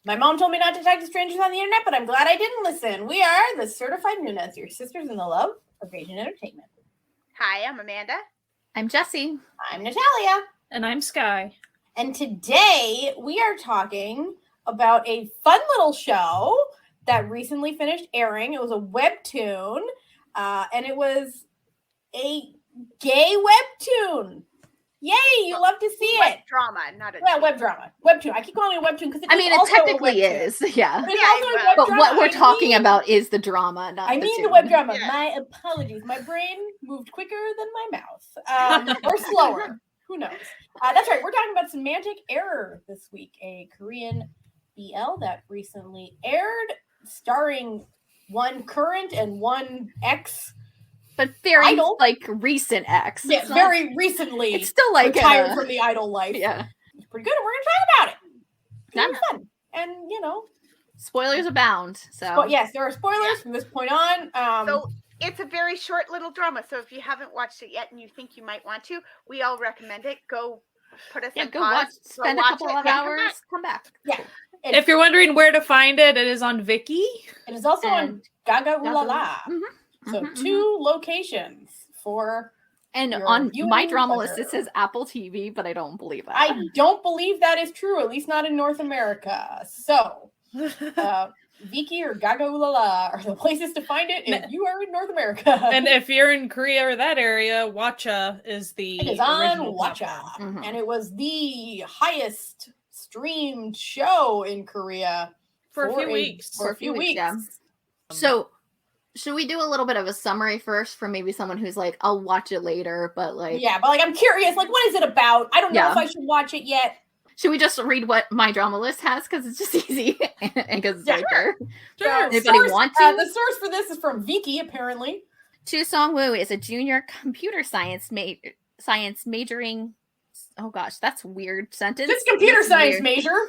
My mom told me not to talk to strangers on the internet, but I'm glad I didn't listen. We are the Certified Noonas, your sisters in the love of Asian entertainment. Hi, I'm Amanda. I'm Jessie. I'm Natalia. And I'm Sky. And today we are talking about a fun little show that recently finished airing. It was a webtoon, and it was a gay webtoon. Yay, you love to see Web it. drama, not a web drama. Webtoon. I keep calling it a webtoon because it technically is. Yeah. But what we're talking about is the drama, not the web drama. Yeah. My apologies. My brain moved quicker than my mouth. Or slower. Who knows? That's right. We're talking about Semantic Error this week, a Korean BL that recently aired, starring one current and one ex. But very idol. Recent ex. Yeah, very recently. It's still retired from the idol life. Yeah, it's pretty good, and we're gonna talk about it. It's gonna be fun, and spoilers abound. So yes, there are spoilers from this point on. So it's a very short little drama. So if you haven't watched it yet and you think you might want to, we all recommend it. Go put us on pause. Spend a couple of hours. Come back. Yeah. If you're wondering where to find it, it is on Viki. It is also on Gaga Ooh La La. So two locations for on my drama list it says Apple TV, but I don't believe that. I don't believe that is true, at least not in North America. So Viki or Gaga Ooh La La are the places to find it if you are in North America. And if you're in Korea or that area, Watcha is the It is on Watcha. And it was the highest streamed show in Korea for a few weeks. For a few weeks. Yeah. So should we do a little bit of a summary first for maybe someone who's like, I'll watch it later, but I'm curious, what is it about? I don't know if I should watch it yet. Should we just read what my drama list has? Because it's just easy and because it's right there. Sure. Anybody want to? The source for this is from Viki, apparently. Sangwoo is a junior computer science majoring. Oh gosh, that's a weird sentence. It's computer science major.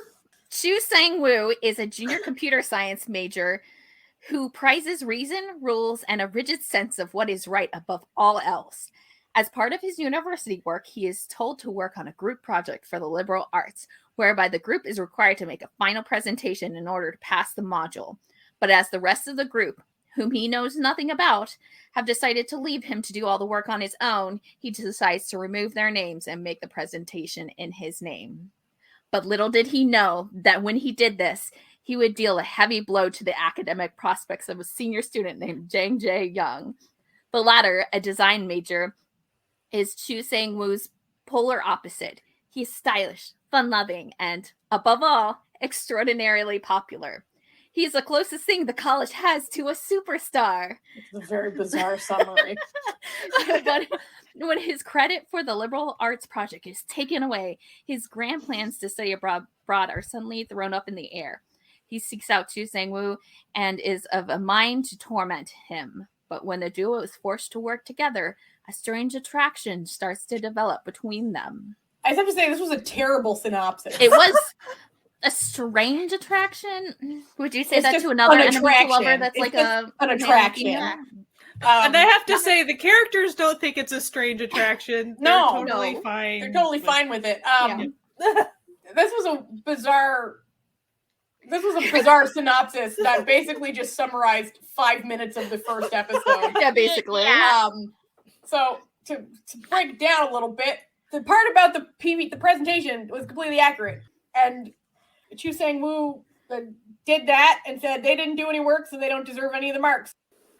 Sangwoo is a junior computer science major who prizes reason, rules, and a rigid sense of what is right above all else. As part of his university work, he is told to work on a group project for the liberal arts, whereby the group is required to make a final presentation in order to pass the module. But as the rest of the group, whom he knows nothing about, have decided to leave him to do all the work on his own, he decides to remove their names and make the presentation in his name. But little did he know that when he did this, he would deal a heavy blow to the academic prospects of a senior student named Jaehyung. The latter, a design major, is Sangwoo's polar opposite. He's stylish, fun-loving, and, above all, extraordinarily popular. He's the closest thing the college has to a superstar. It's a very bizarre summary. But when his credit for the liberal arts project is taken away, his grand plans to study abroad are suddenly thrown up in the air. He seeks out Sangwoo and is of a mind to torment him. But when the duo is forced to work together, a strange attraction starts to develop between them. I just have to say, this was a terrible synopsis. It was a strange attraction. Would you say that to another enemy lover that's an attraction? And I have to say, the characters don't think it's a strange attraction. They're totally fine. They're totally fine with it. This was a bizarre synopsis that basically just summarized 5 minutes of the first episode. Yeah, basically. So to break down a little bit, the part about the presentation was completely accurate, and Sangwoo did that and said they didn't do any work, so they don't deserve any of the marks.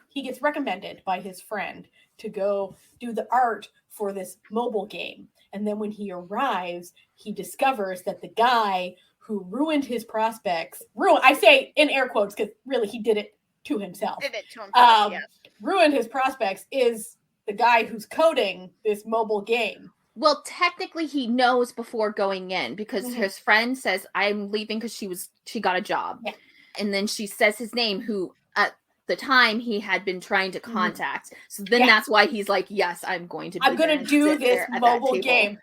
He gets recommended by his friend to go do the art for this mobile game, and then when he arrives, he discovers that the guy who ruined his prospects, I say in air quotes because really he did it to himself. Yes. Ruined his prospects is the guy who's coding this mobile game. Well, technically he knows before going in because his friend says, I'm leaving because she got a job. Yeah. And then she says his name, who at the time he had been trying to contact. So then that's why he's like, yes, I'm going to do this mobile game.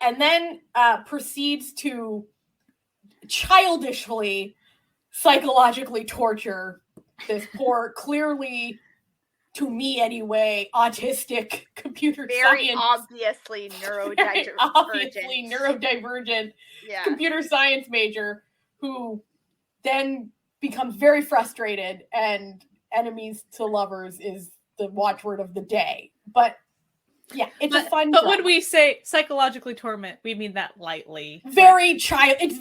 And then proceeds to childishly, psychologically torture this poor, clearly, to me anyway, autistic computer science. Obviously neurodivergent computer science major who then becomes very frustrated, and enemies to lovers is the watchword of the day. But yeah, it's a fun But drama. when we say psychologically torment, we mean that lightly. It's very childish.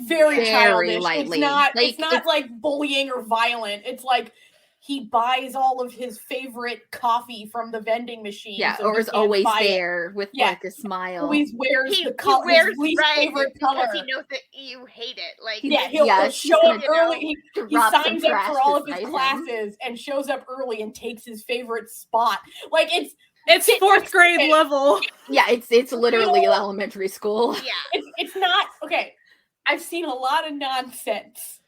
lightly. It's not like bullying or violent. It's like he buys all of his favorite coffee from the vending machine. Yeah, so or he is can't always buy it. there with like a smile. Always wears He the color, wears his least red favorite because color. he knows that you hate it. Like, He'll show up early. He drop some signs up trash for all of his beside him. classes and shows up early and takes his favorite spot. Like it's fourth grade level. Yeah, it's literally elementary school. Yeah. It's not okay. I've seen a lot of nonsense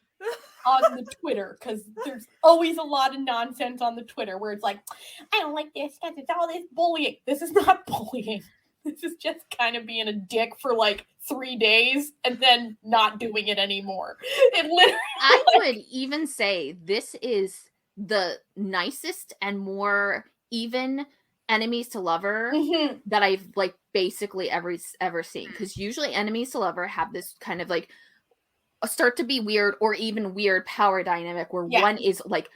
on the Twitter, because there's always a lot of nonsense on the Twitter where it's like, I don't like this because it's all this bullying. This is not bullying. This is just kind of being a dick for like 3 days and then not doing it anymore. It literally. I would even say this is the nicest and more even enemies to lover that I've like basically ever seen. Because usually enemies to lover have this kind of like start to be weird or even weird power dynamic where one is like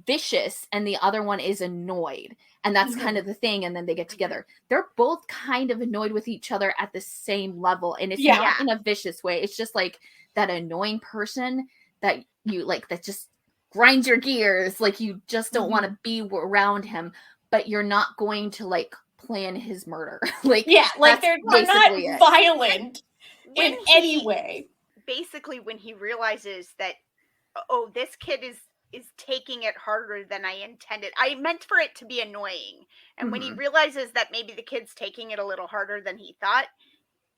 vicious and the other one is annoyed, and that's kind of the thing, and then they get together. They're both kind of annoyed with each other at the same level, and it's not in a vicious way. It's just like that annoying person that you like that just grinds your gears, like you just don't want to be around him, but you're not going to like plan his murder. Like they're not violent in any way. Basically, when he realizes that, oh, this kid is taking it harder than I intended. I meant for it to be annoying. And when he realizes that maybe the kid's taking it a little harder than he thought,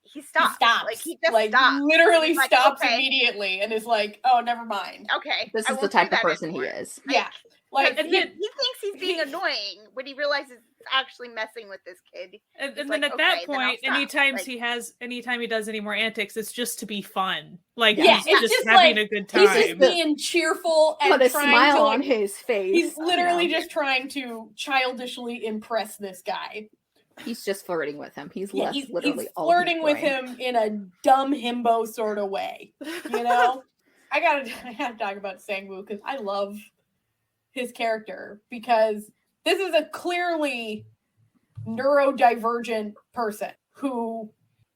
he stops. Like, he just stops. Literally stops immediately and is like, oh, never mind. Okay. This is the type of person he is. Yeah. Like, he thinks he's being annoying when he realizes it's actually messing with this kid. And then at that point, anytime he does any more antics, it's just to be fun. Like, he's just having a good time. He's just being cheerful and put a trying smile to, on his face. He's literally just trying to childishly impress this guy. He's just flirting with him. He's he's flirting with him in a dumb himbo sort of way. You know? I gotta talk about Sangwoo because I love his character, because this is a clearly neurodivergent person who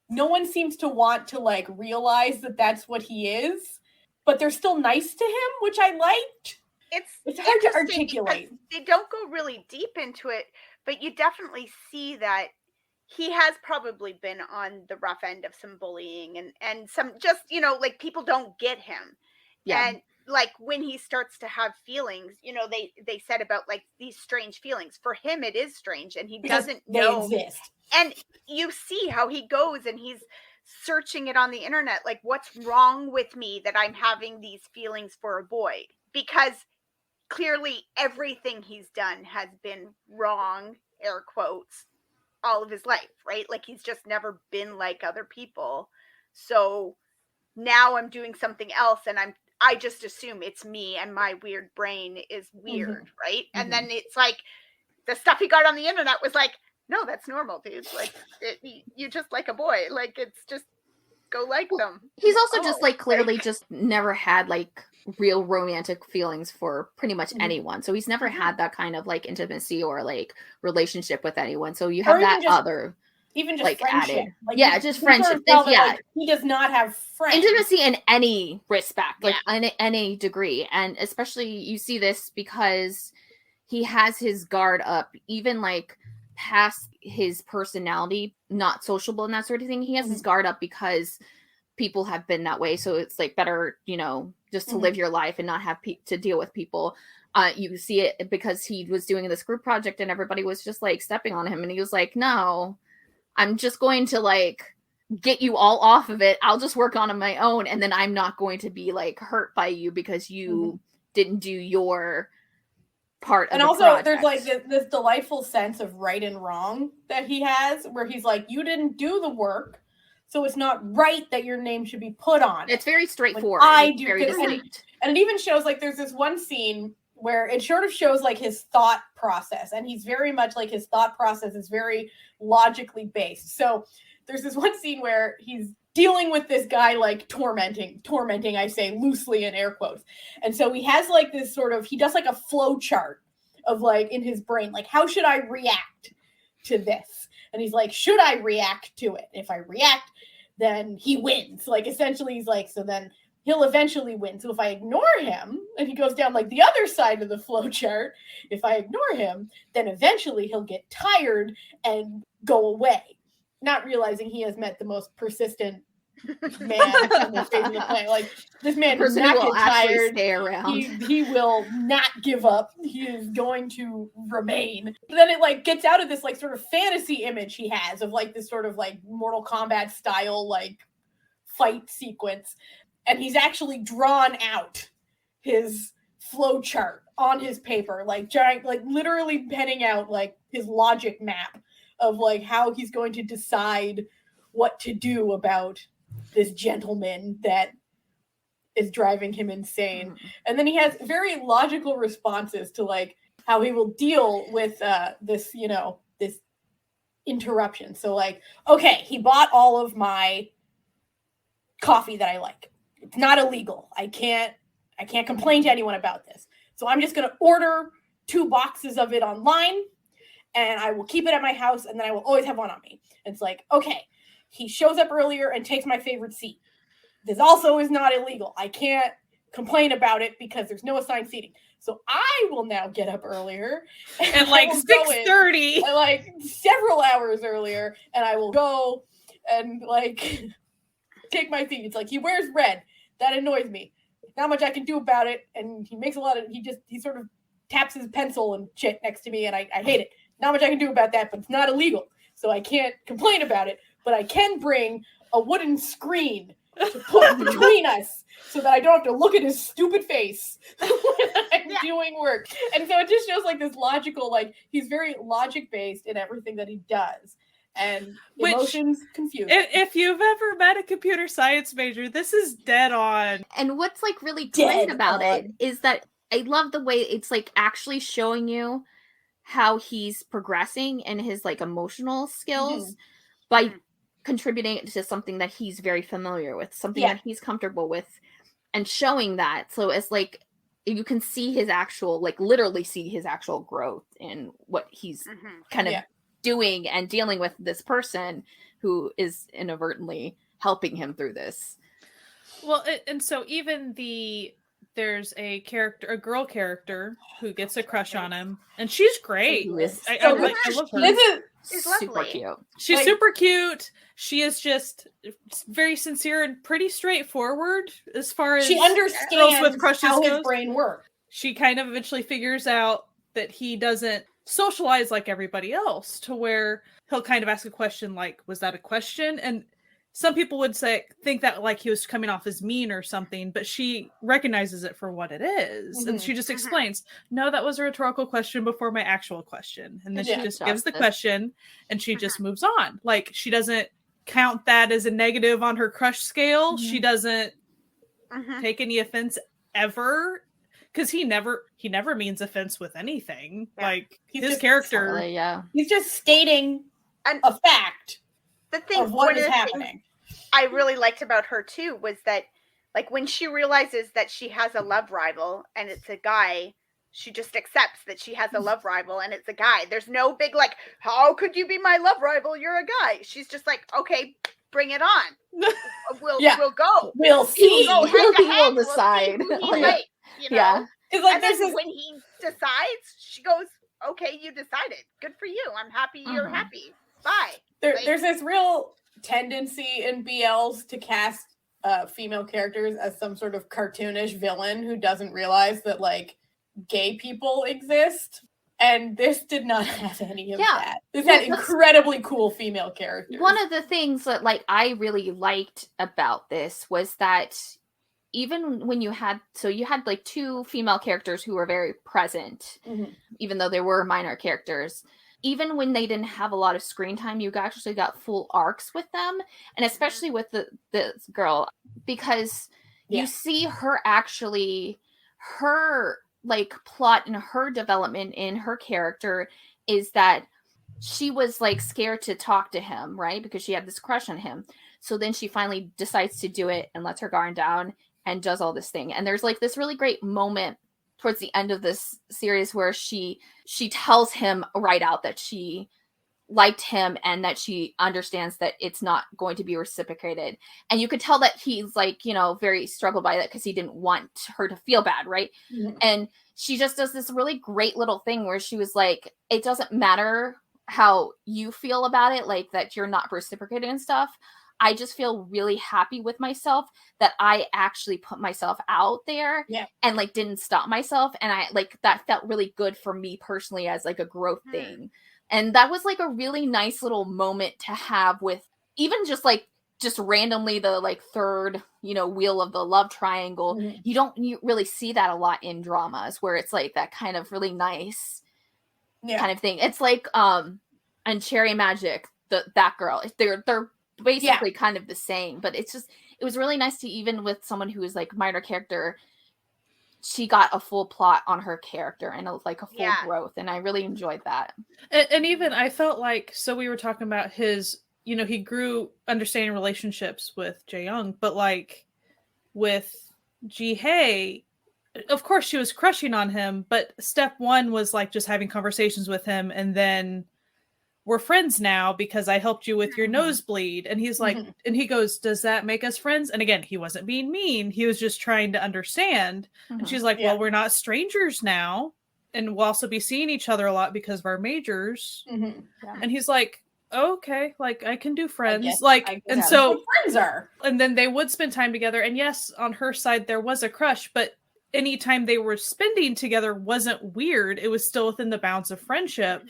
no one seems to want to like realize that that's what he is, but they're still nice to him, which I liked. It's hard to articulate. They don't go really deep into it, but you definitely see that he has probably been on the rough end of some bullying and some just, like people don't get him. Yeah. And like when he starts to have feelings, they said about like these strange feelings. For him, it is strange, and he doesn't know. They exist. And you see how he goes and he's searching it on the internet. Like, what's wrong with me that I'm having these feelings for a boy? Because clearly everything he's done has been wrong, air quotes, all of his life, right? Like he's just never been like other people. So now I'm doing something else and I just assume it's me and my weird brain is weird, right? And then it's like the stuff he got on the internet was like, no, that's normal, dude. Like you just like a boy. Like it's just go like them. He's also just like clearly just never had like real romantic feelings for pretty much anyone. So he's never had that kind of like intimacy or like relationship with anyone. So you have that even just like friendship. added. Like, just friendship. He does not have friends. Intimacy in any respect, like in any degree. And especially you see this because he has his guard up, even like past his personality, not sociable and that sort of thing. He has his guard up because people have been that way. So it's like better, just to live your life and not have to deal with people. You see it because he was doing this group project and everybody was just like stepping on him. And he was like, no, I'm just going to like get you all off of it. I'll just work on my own. And then I'm not going to be like hurt by you because you didn't do your part of and the also project. There's like this delightful sense of right and wrong that he has where he's like, you didn't do the work, so it's not right that your name should be put on it. It's very straightforward. I do very and it even shows like there's this one scene where it sort of shows like his thought process, and he's very much like his thought process is very logically based. So there's this one scene where he's dealing with this guy like tormenting, I say loosely in air quotes. And so he has like this sort of, he does like a flow chart of like in his brain, like, how should I react to this? And he's like, should I react to it? If I react, then he wins. Like, essentially, he's like, so then he'll eventually win. So if I ignore him, and he goes down like the other side of the flow chart, if I ignore him, then eventually he'll get tired and go away, not realizing he has met the most persistent man on the face of the planet. Like, this man does not get tired. Stay around. He will not give up. He is going to remain. But then it like gets out of this like sort of fantasy image he has of like this sort of like Mortal Kombat style like fight sequence, and he's actually drawn out his flow chart on his paper, like giant, like literally penning out like his logic map of like how he's going to decide what to do about this gentleman that is driving him insane. And then he has very logical responses to like how he will deal with this, you know, this interruption. So like, okay, he bought all of my coffee that I like. It's not illegal. I can't complain to anyone about this. So I'm just going to order 2 boxes of it online, and I will keep it at my house, and then I will always have one on me. And it's like, okay, he shows up earlier and takes my favorite seat. This also is not illegal. I can't complain about it because there's no assigned seating. So I will now get up earlier. And like 6:30. Like several hours earlier. And I will go and like take my seat. It's like, he wears red. That annoys me. Not much I can do about it. And he makes a lot of, he sort of taps his pencil and shit next to me. And I hate it. Not much I can do about that, but it's not illegal. So I can't complain about it. But I can bring a wooden screen to put between us so that I don't have to look at his stupid face when I'm doing work. And so it just shows like this logical, like he's very logic based in everything that he does. And emotions confusing. If you've ever met a computer science major, this is dead on. And what's like really great about it is that I love the way it's like actually showing you how he's progressing in his like emotional skills by contributing to something that he's very familiar with, something that he's comfortable with, and showing that. So it's like you can see his actual, like literally see his actual growth in what he's kind of doing and dealing with this person who is inadvertently helping him through this. Well, and so even there's a girl character who gets a crush on him, and she's great. I love her. She's super cute. She's like, super cute. She is just very sincere and pretty straightforward as far as she understands with crushes how goes. His brain works. She kind of eventually figures out that he doesn't socialize like everybody else, to where he'll kind of ask a question like, was that a question? And some people would think that like he was coming off as mean or something, but she recognizes it for what it is. And she just explains, no, that was a rhetorical question before my actual question. And then she just gives the question and she just moves on. Like, she doesn't count that as a negative on her crush scale. She doesn't take any offense ever, because he never means offense with anything. Like, his character, he's just stating a fact. The thing, what is happening. I really liked about her too was that, like, when she realizes that she has a love rival and it's a guy, she just accepts that she has a love rival and it's a guy. There's no big like, how could you be my love rival? You're a guy. She's just like, okay, bring it on. We'll go. We'll see. We'll decide. Right, you know? It's like, and then when he decides, she goes, okay, you decided. Good for you. I'm happy you're happy. Bye. There's this real tendency in BLs to cast female characters as some sort of cartoonish villain who doesn't realize that like gay people exist. And this did not have any of that. This had incredibly cool female characters. One of the things that like I really liked about this was that even when you had like 2 female characters who were very present, even though they were minor characters. Even when they didn't have a lot of screen time, you actually got full arcs with them. And especially with this girl, because you see her like plot and her development in her character is that she was like scared to talk to him, right? Because she had this crush on him. So then she finally decides to do it and lets her guard down and does all this thing. And there's like this really great moment towards the end of this series where she tells him right out that she liked him and that she understands that it's not going to be reciprocated. And you could tell that he's like, you know, very struggled by that because he didn't want her to feel bad, right? Mhm. And she just does this really great little thing where she was like, it doesn't matter how you feel about it, like that you're not reciprocated and stuff. I just feel really happy with myself that I actually put myself out there and like didn't stop myself. And I like that felt really good for me personally as like a growth thing. And that was like a really nice little moment to have with even just randomly the like third, you know, wheel of the love triangle. Mhm. You really see that a lot in dramas where it's like that kind of really nice kind of thing. It's like and Cherry Magic, that girl, they're basically kind of the same, but it was really nice to, even with someone who is like minor character, she got a full plot on her character and a full growth, and I really enjoyed that. And even I felt like, so we were talking about his, you know, he grew understanding relationships with Jaehyung, but like with Jaehyung, of course she was crushing on him, but step one was like just having conversations with him, and then we're friends now because I helped you with your nosebleed. And he's like, and he goes, does that make us friends? And again, he wasn't being mean. He was just trying to understand. And she's like, well, we're not strangers now. And we'll also be seeing each other a lot because of our majors. And he's like, okay, like I can do friends. And so friends are. And then they would spend time together. And yes, on her side, there was a crush, but anytime they were spending together wasn't weird. It was still within the bounds of friendship.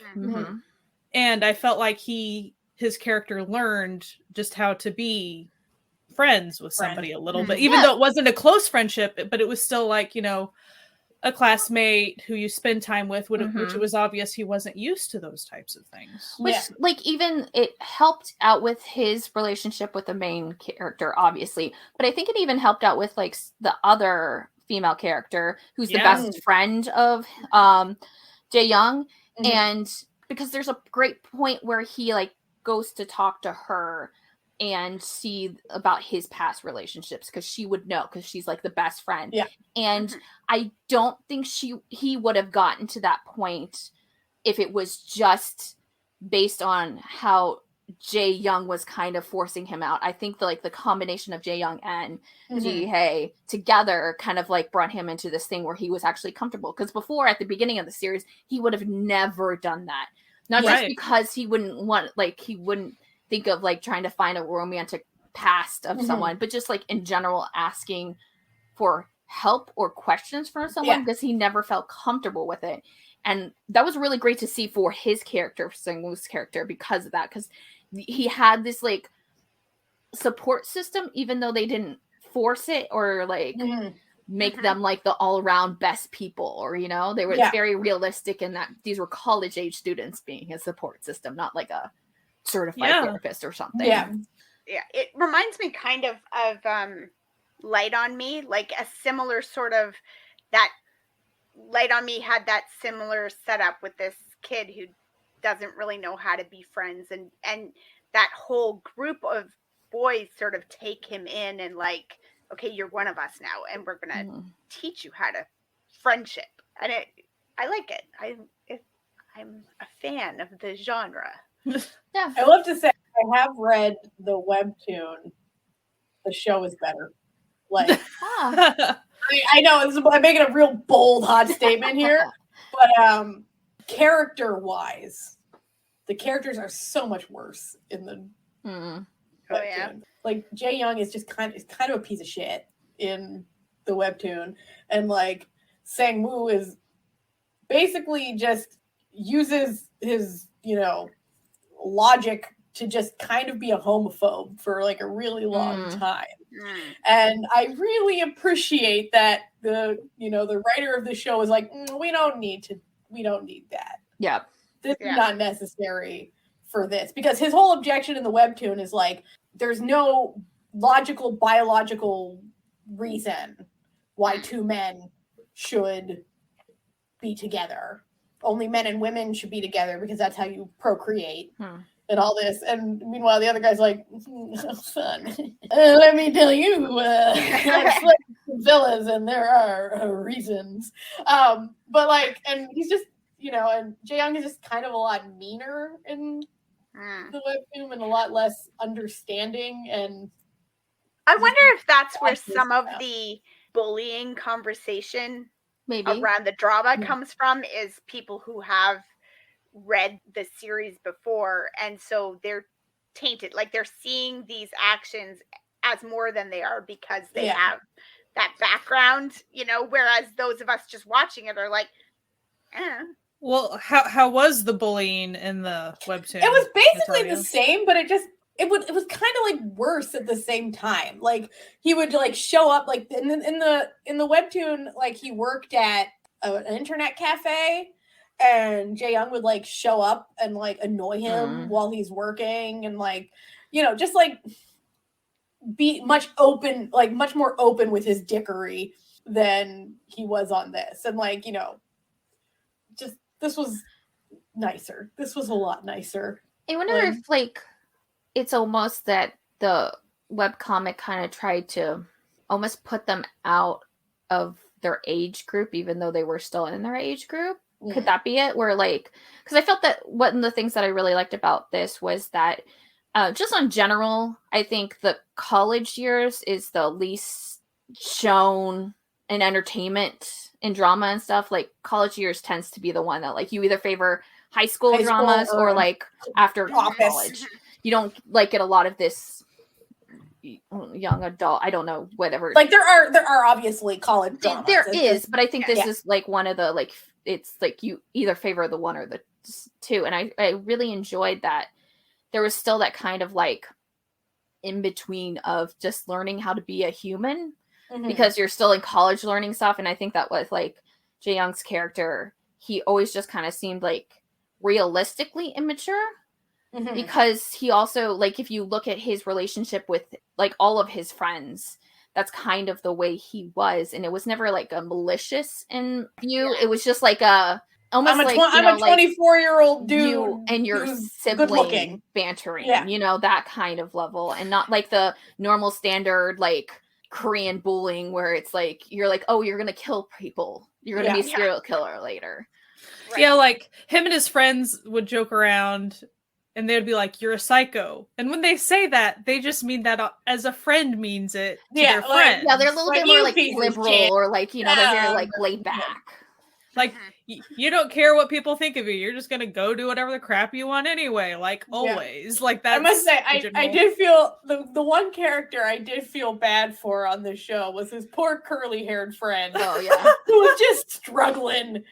And I felt like his character learned just how to be friends with somebody a little bit, even though it wasn't a close friendship, but it was still like, you know, a classmate who you spend time with, which it was obvious he wasn't used to those types of things. Which, like, even it helped out with his relationship with the main character, obviously. But I think it even helped out with, like, the other female character who's the best friend of Jaehyung. And because there's a great point where he like goes to talk to her and see about his past relationships because she would know because she's like the best friend. And I don't think he would have gotten to that point if it was just based on how Jaehyung was kind of forcing him out. I think the combination of Jaehyung and Jaehae together kind of like brought him into this thing where he was actually comfortable. Because before, at the beginning of the series, he would have never done that. Not just because he wouldn't want, like, he wouldn't think of like trying to find a romantic past of someone, but just like in general asking for help or questions from someone because he never felt comfortable with it. And that was really great to see for his character, Sangwoo's character, because of that, because he had this like support system, even though they didn't force it or like make them like the all-around best people, or you know, they were very realistic in that these were college age students being his support system, not like a certified therapist or something. It reminds me kind of Light on Me, like a similar sort of, that Light on Me had that similar setup with this kid who doesn't really know how to be friends, and that whole group of boys sort of take him in and like, okay, you're one of us now, and we're gonna teach you how to friendship. And I like it. I'm a fan of the genre. I love to say I have read the webtoon. The show is better. Like I know I'm making a real bold hot statement here, but character-wise, the characters are so much worse in the webtoon. Like Jaehyung is just kind of a piece of shit in the webtoon, and like Sangwoo is basically just uses his, you know, logic to just kind of be a homophobe for like a really long time. And I really appreciate that the writer of the show is like, we don't need that. This is not necessary for this, because his whole objection in the webtoon is like, there's no logical biological reason why two men should be together. Only men and women should be together because that's how you procreate. and all this. And meanwhile, the other guy's like, son, let me tell you, I've slept with villas and there are reasons. But like, and he's just, and Jaehyung is just kind of a lot meaner in the webtoon and a lot less understanding. And I wonder if that's where some of the bullying conversation Maybe. around the drama comes from, is people who have read the series before, and so they're tainted, like they're seeing these actions as more than they are because they have that background, whereas those of us just watching it are like, Well, how was the bullying in the webtoon? It was basically Natalia? the same, but it was kind of like worse at the same time. Like he would like show up like in the webtoon, like he worked at an internet cafe, and Jaehyung would like show up and like annoy him while he's working, and like just like be much more open with his dickery than he was on this, and like just this was nicer. This was a lot nicer. I wonder if like it's almost that the webcomic kind of tried to almost put them out of their age group, even though they were still in their age group. Could that be it? Where like, because I felt that one of the things that I really liked about this was that just on general, I think the college years is the least shown in entertainment and drama and stuff. Like college years tends to be the one that like you either favor high school dramas or like after college. You don't like get a lot of this young adult. I don't know, whatever. Like there are obviously college dramas. There is, but I think this is like one of the like it's like you either favor the one or the two, and I really enjoyed that there was still that kind of like in between of just learning how to be a human because you're still in college learning stuff, and I think that was like Jaehyung's character. He always just kind of seemed like realistically immature. Because he also, like, if you look at his relationship with, like, all of his friends, that's kind of the way he was. And it was never, like, a malicious in view. It was just, like, almost I'm a 24-year-old dude. You and your sibling bantering, that kind of level. And not, like, the normal standard, like, Korean bullying where it's, like, you're like, oh, you're going to kill people. You're going to be a serial killer later. Right. Yeah, like, him and his friends would joke around and they'd be like, you're a psycho. And when they say that, they just mean that as a friend means it to their friend. Yeah, they're a little bit more like liberal or like, they're very like laid back. Like, you don't care what people think of you. You're just going to go do whatever the crap you want anyway. Like, always. Like, that's I must say, I did feel, the one character I did feel bad for on this show was his poor curly-haired friend. Oh, yeah. Who was just struggling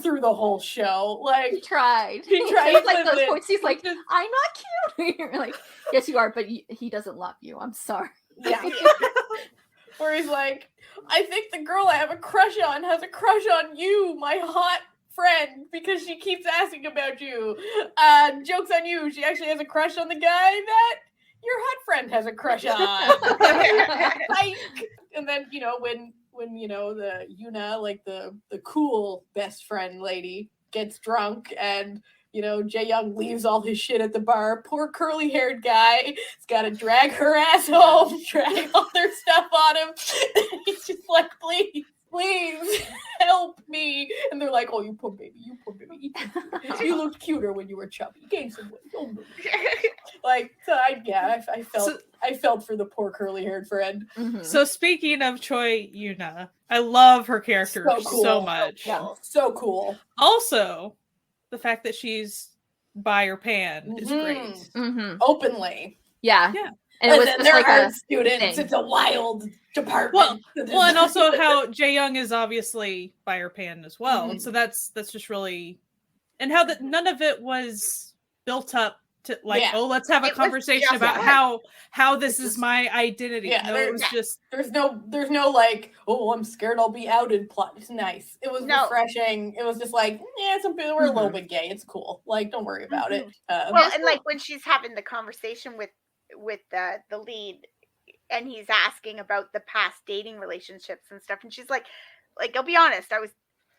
through the whole show. Like, He tried. Like, those points, he's like, I'm not cute. You're like, yes, you are, but he doesn't love you. I'm sorry. Yeah. Where he's like, I think the girl I have a crush on has a crush on you, my hot friend, because she keeps asking about you. Joke's on you. She actually has a crush on the guy that your hot friend has a crush on. Like, and then, when the Yuna, like the cool best friend lady, gets drunk and Jaehyung leaves all his shit at the bar. Poor curly-haired guy has got to drag her ass home, drag all their stuff on him. He's just like, please help me. And they're like, oh, you poor baby. You looked cuter when you were chubby. Gain some weight. Don't move. Like, so I felt for the poor curly-haired friend. So speaking of Choi Yuna, I love her character so much. Yeah, so cool. Also, the fact that she's bi or pan is great. Openly. Yeah. And it was just like art students. It's a wild department. Well, and also how Jaehyung is obviously bi or pan as well. And so that's just really, and how that none of it was built up to like, oh, let's have a conversation about how this is my identity. Yeah, no, it was just there's no like, oh, I'm scared I'll be outed plot. It's nice. It was refreshing. It was just like, some people were a little bit gay. It's cool. Like, don't worry about it. Well, and like when she's having the conversation with the lead, and he's asking about the past dating relationships and stuff, and she's like, I'll be honest, I was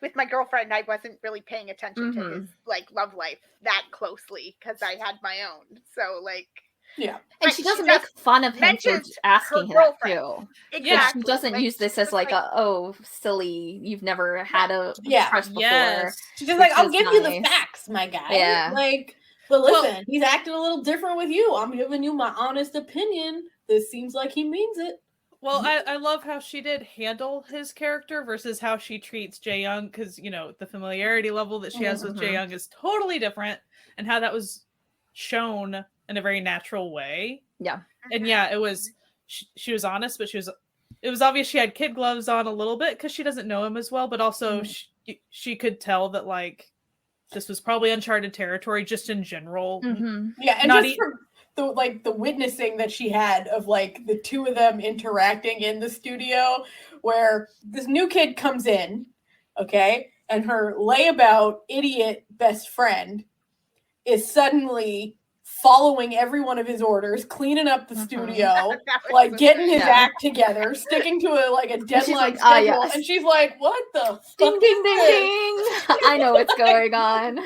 with my girlfriend, I wasn't really paying attention to Mhm. his like love life that closely because I had my own. So like, Yeah. And but she she doesn't make just fun of him for mentions asking her that girlfriend. too. exactly. She doesn't Like, use this she as was like a, oh, silly, you've never had a Yeah. crush before. Yes. She's just like, Which I'll is give you the nice. facts, my guy. Yeah. Like, but Well- listen, he's acting a little different with you. I'm giving you my honest opinion. This seems like he means it. Well, I love how she did handle his character versus how she treats Jaehyung, because, you know, the familiarity level that she has with Mhm. Jaehyung is totally different, and how that was shown in a very natural way. Yeah. And yeah, it was, she was honest, but it was obvious she had kid gloves on a little bit because she doesn't know him as well, but also she could tell that, like, this was probably uncharted territory just in general. Mhm. Yeah, and Not just for the witnessing that she had of like the two of them interacting in the studio, where this new kid comes in, okay, and her layabout idiot best friend is suddenly following every one of his orders, cleaning up the Mhm. studio, That was like so getting his great. Yeah. act together, sticking to a deadline she's like, schedule, yes. and she's like, "What the Ding, fuck ding, is ding, this?" ding. I know what's going on.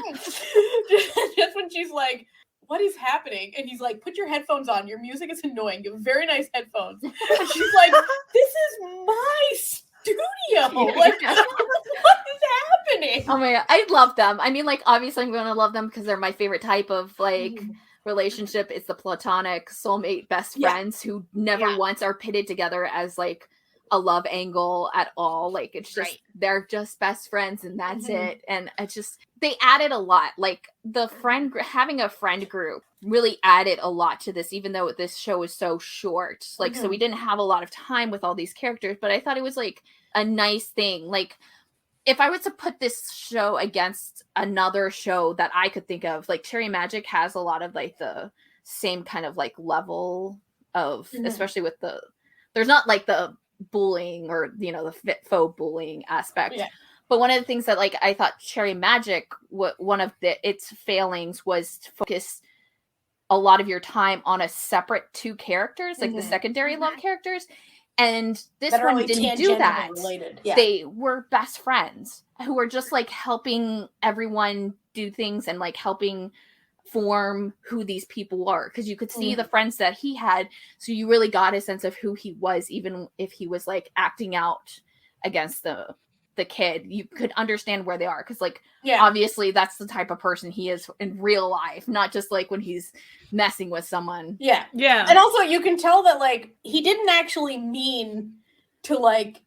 Just when she's like, "What is happening?" And he's like, "Put your headphones on. Your music is annoying. You have very nice headphones." And she's like, "This is my studio. Like, Yeah. what is happening?" Oh my god, I love them. I mean, like, obviously I'm gonna love them because they're my favorite type of like relationship. It's the platonic soulmate best Yeah. friends who never Yeah. once are pitted together as like a love angle at all. Like, it's just Right. they're just best friends and that's Mhm. it. And it just they added a lot. Like the having a friend group really added a lot to this, even though this show is so short. Like, so we didn't have a lot of time with all these characters, but I thought it was like a nice thing. Like, if I was to put this show against another show that I could think of, like Cherry Magic has a lot of like the same kind of like level of, especially with there's not like the bullying or, you know, the faux bullying aspect. Yeah. But one of the things that like I thought Cherry Magic, one of its failings was to focus a lot of your time on a separate two characters, like the secondary love characters. And this That are one only didn't do tangentially that. related. Yeah. They were best friends who were just like helping everyone do things and like helping form who these people were, because you could see the friends that he had, so you really got a sense of who he was, even if he was like acting out against the kid. You could understand where they are, because like obviously that's the type of person he is in real life, not just like when he's messing with someone. Yeah. And also you can tell that like he didn't actually mean to like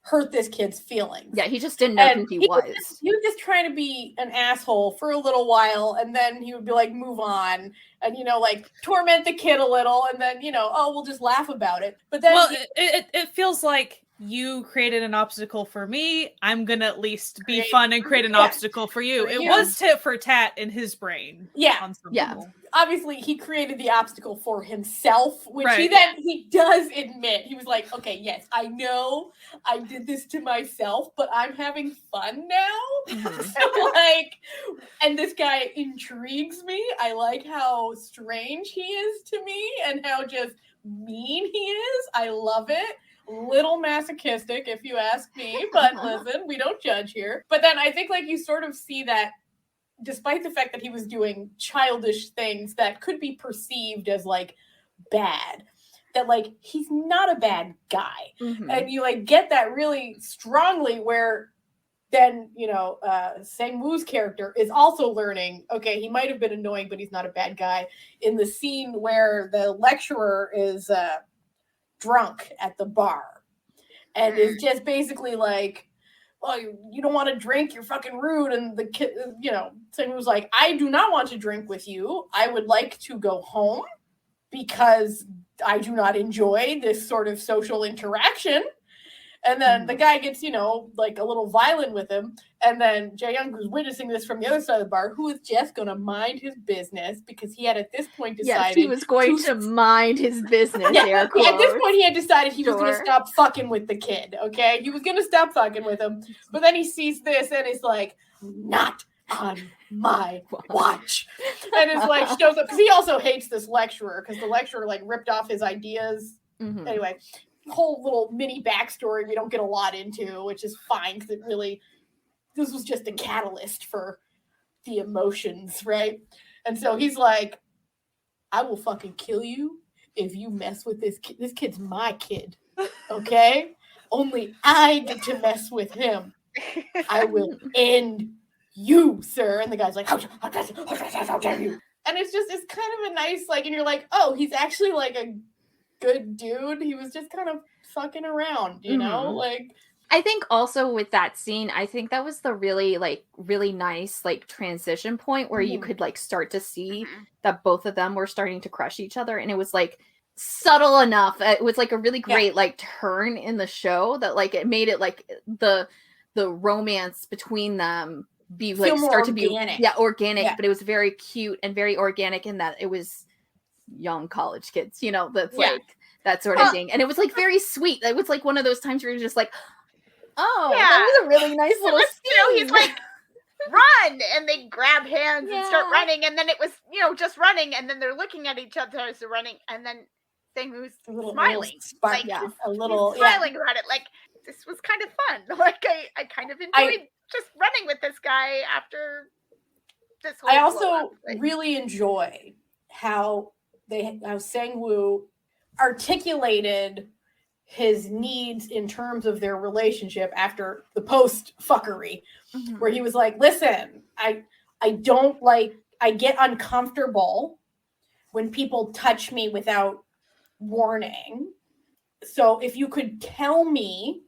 hurt this kid's feelings. Yeah, he just didn't know who he was. He was just trying to be an asshole for a little while, and then he would be like, move on, and, you know, like torment the kid a little, and then, you know, oh, we'll just laugh about it. But then it feels like you created an obstacle for me. I'm gonna at least be fun and create an obstacle for you. It was tit for tat in his brain. Yeah. On some Yeah. level. Obviously he created the obstacle for himself, which he does admit. He was like, okay, yes, I know I did this to myself, but I'm having fun now. So like, and this guy intrigues me. I like how strange he is to me and how just mean he is. I love it. Little masochistic, if you ask me, but listen, we don't judge here. But then I think like you sort of see that despite the fact that he was doing childish things that could be perceived as like bad, that like he's not a bad guy. And you like get that really strongly, where then, you know, Sangwoo's character is also learning, okay, he might have been annoying, but he's not a bad guy, in the scene where the lecturer is drunk at the bar and is just basically like, well, you don't want to drink, you're fucking rude. And the kid, you know, someone was like, I do not want to drink with you. I would like to go home because I do not enjoy this sort of social interaction. And then the guy gets, you know, like a little violent with him. And then Jaehyung, who's witnessing this from the other side of the bar, who is just going to mind his business because he had at this point decided he was going to mind his business. At this point, he had decided he was going to stop fucking with the kid. Okay, he was going to stop fucking with him, but then he sees this and is like, "Not on my watch," and is like shows up because he also hates this lecturer because the lecturer like ripped off his ideas. Anyway, whole little mini backstory we don't get a lot into, which is fine because it really this was just a catalyst for the emotions, right? And so he's like, I will fucking kill you if you mess with this kid. This kid's my kid, okay? Only I get to mess with him. I will end you, sir. And the guy's like, how dare you? And it's kind of a nice, like, and you're like, oh, he's actually like a good dude. He was just kind of fucking around, you know? Like, I think also with that scene, I think that was the really nice like transition point where you could like start to see that both of them were starting to crush each other, and it was like subtle enough. It was like a really great like turn in the show that like it made it like the romance between them be like start organic. to be organic, but it was very cute and very organic in that it was young college kids, you know, that's like that sort of thing, and it was like very sweet. It was like one of those times where you're just like, oh, that was a really nice little scene. You know, he's like, run! And they grab hands and start running, and then it was, you know, just running, and then they're looking at each other as they're running, and then Sangwoo's smiling. Spark, like, a little, smiling about it. Like, this was kind of fun. Like, I kind of enjoyed just running with this guy after this whole I also really enjoy how Sangwoo articulated his needs in terms of their relationship after the post fuckery, where he was like, listen, I get uncomfortable when people touch me without warning. So if you could tell me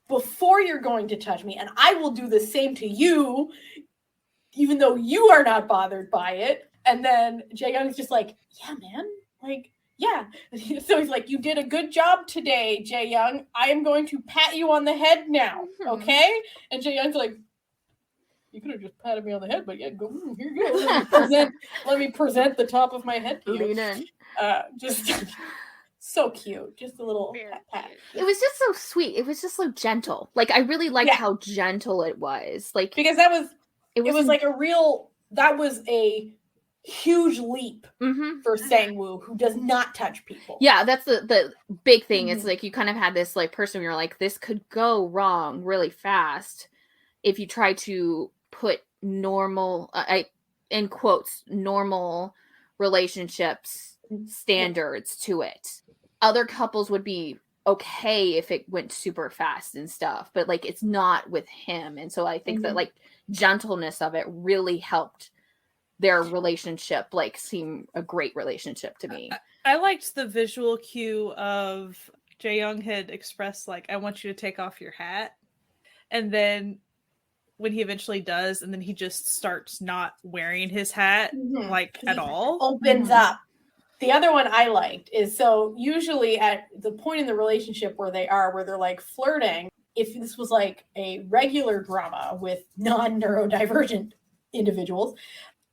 before you're going to touch me, and I will do the same to you, even though you are not bothered by it. And then Jaehyung's just like, yeah, man, like, yeah. So he's like, you did a good job today, Jaehyung. I am going to pat you on the head now, okay? And Jaehyung's like, you could have just patted me on the head, but yeah, go, here you go. Let me present the top of my head to you. Lean in. Just so cute. Just a little pat. It was just so sweet. It was just so gentle. Like, I really liked how gentle it was. Like, because it was like that was a huge leap for Sangwoo, who does not touch people. Yeah, that's the big thing. It's like you kind of had this like person where you're like, this could go wrong really fast if you try to put normal, in quotes, normal relationships standards to it. Other couples would be okay if it went super fast and stuff, but like it's not with him. And so I think that like gentleness of it really helped their relationship like seem a great relationship to me. I liked the visual cue of Jaehyung had expressed like, I want you to take off your hat. And then when he eventually does, and then he just starts not wearing his hat like at all. Opens up. The other one I liked is, so usually at the point in the relationship where they're like flirting, if this was like a regular drama with non-neurodivergent individuals,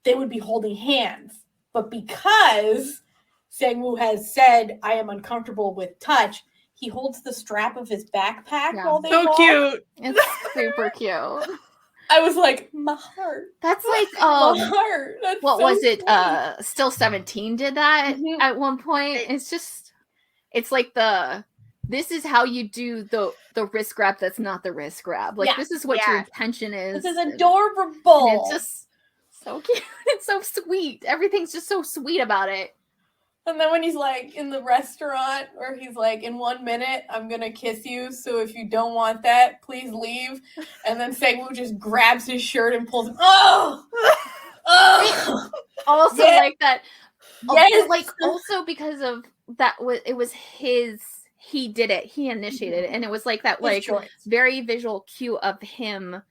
they would be holding hands. But because Sangwoo has said, I am uncomfortable with touch, he holds the strap of his backpack while they walk. Cute. It's super cute. I was like, my heart. That's like my heart. That's what so was it? sweet. Still 17 did that at one point. It's like this is how you do the wrist grab that's not the wrist grab. Like this is what your intention is. This is adorable. And it's just so cute. It's so sweet. Everything's just so sweet about it. And then when he's like in the restaurant where he's like, in 1 minute, I'm going to kiss you. So if you don't want that, please leave. And then Sangwoo just grabs his shirt and pulls him. Oh! Also like that. Yes. Like also because of that, it was he did it. He initiated it. And it was like that, like very visual cue of him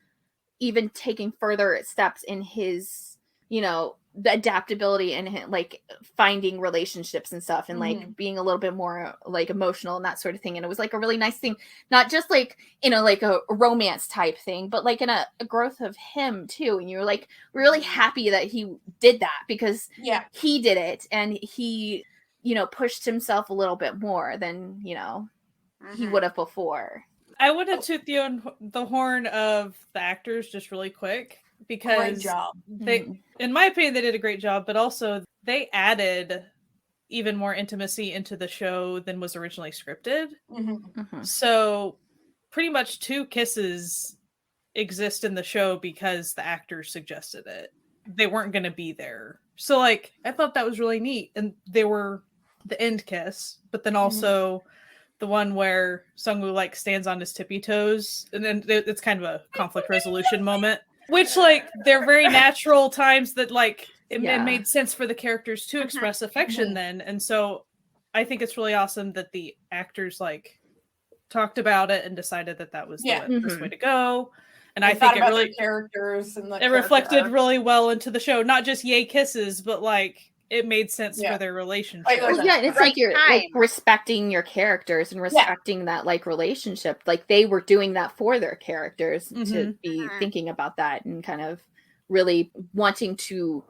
even taking further steps in his, you know, the adaptability and like finding relationships and stuff, and like being a little bit more like emotional and that sort of thing. And it was like a really nice thing, not just like in a like a romance type thing, but like in a growth of him too. And you're like really happy that he did that, because he did it and he, you know, pushed himself a little bit more than, you know, he would have before. I would have took the horn of the actors just really quick, because great job. They, in my opinion, they did a great job, but also they added even more intimacy into the show than was originally scripted. So pretty much 2 kisses exist in the show because the actors suggested it. They weren't going to be there. So like I thought that was really neat, and they were the end kiss, but then also the one where Sangwoo like stands on his tippy toes, and then it's kind of a conflict resolution moment, which like they're very natural times that like it made sense for the characters to express affection then. And so I think it's really awesome that the actors like talked about it and decided that that was the best way to go. And I think it really characters and it reflected really well into the show, not just yay kisses, but like it made sense for their relationship. It's like you're like respecting your characters and respecting that like relationship. Like they were doing that for their characters to be thinking about that and kind of really wanting to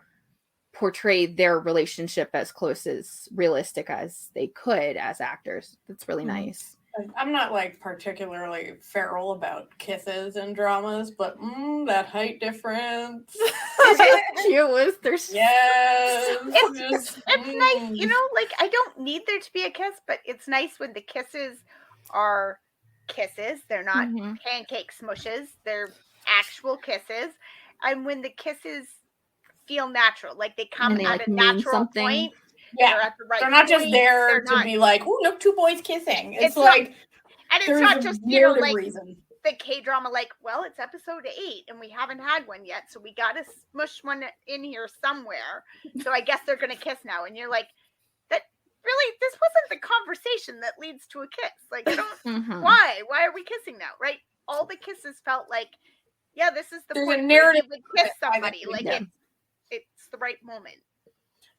portray their relationship as close as realistic as they could as actors. That's really nice. I'm not like particularly feral about kisses and dramas, but that height difference. There's it's nice, you know, like I don't need there to be a kiss, but it's nice when the kisses are kisses. They're not pancake smushes, they're actual kisses. And when the kisses feel natural, like they come at a natural point. Yeah, they're not just there to be like, oh, look, two boys kissing. It's like, and it's not just, you know, like the K-drama, like, well, it's episode 8 and we haven't had one yet, so we got to smush one in here somewhere. So I guess they're going to kiss now. And you're like, that really, this wasn't the conversation that leads to a kiss. Like, I don't, why are we kissing now? Right? All the kisses felt like, yeah, this is the point where they would kiss somebody. Like, it's the right moment.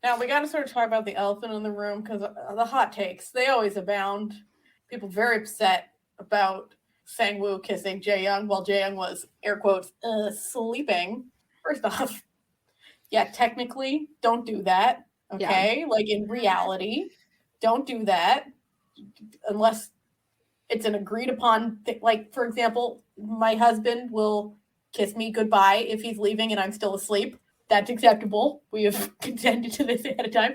Now, we got to sort of talk about the elephant in the room, because the hot takes, they always abound. People very upset about Sangwoo kissing Jaehyung while Jaehyung was, air quotes, sleeping. First off, technically, don't do that, okay? Yeah. Like, in reality, don't do that unless it's an agreed upon thing. Like, for example, my husband will kiss me goodbye if he's leaving and I'm still asleep. That's acceptable. We have consented to this ahead of time.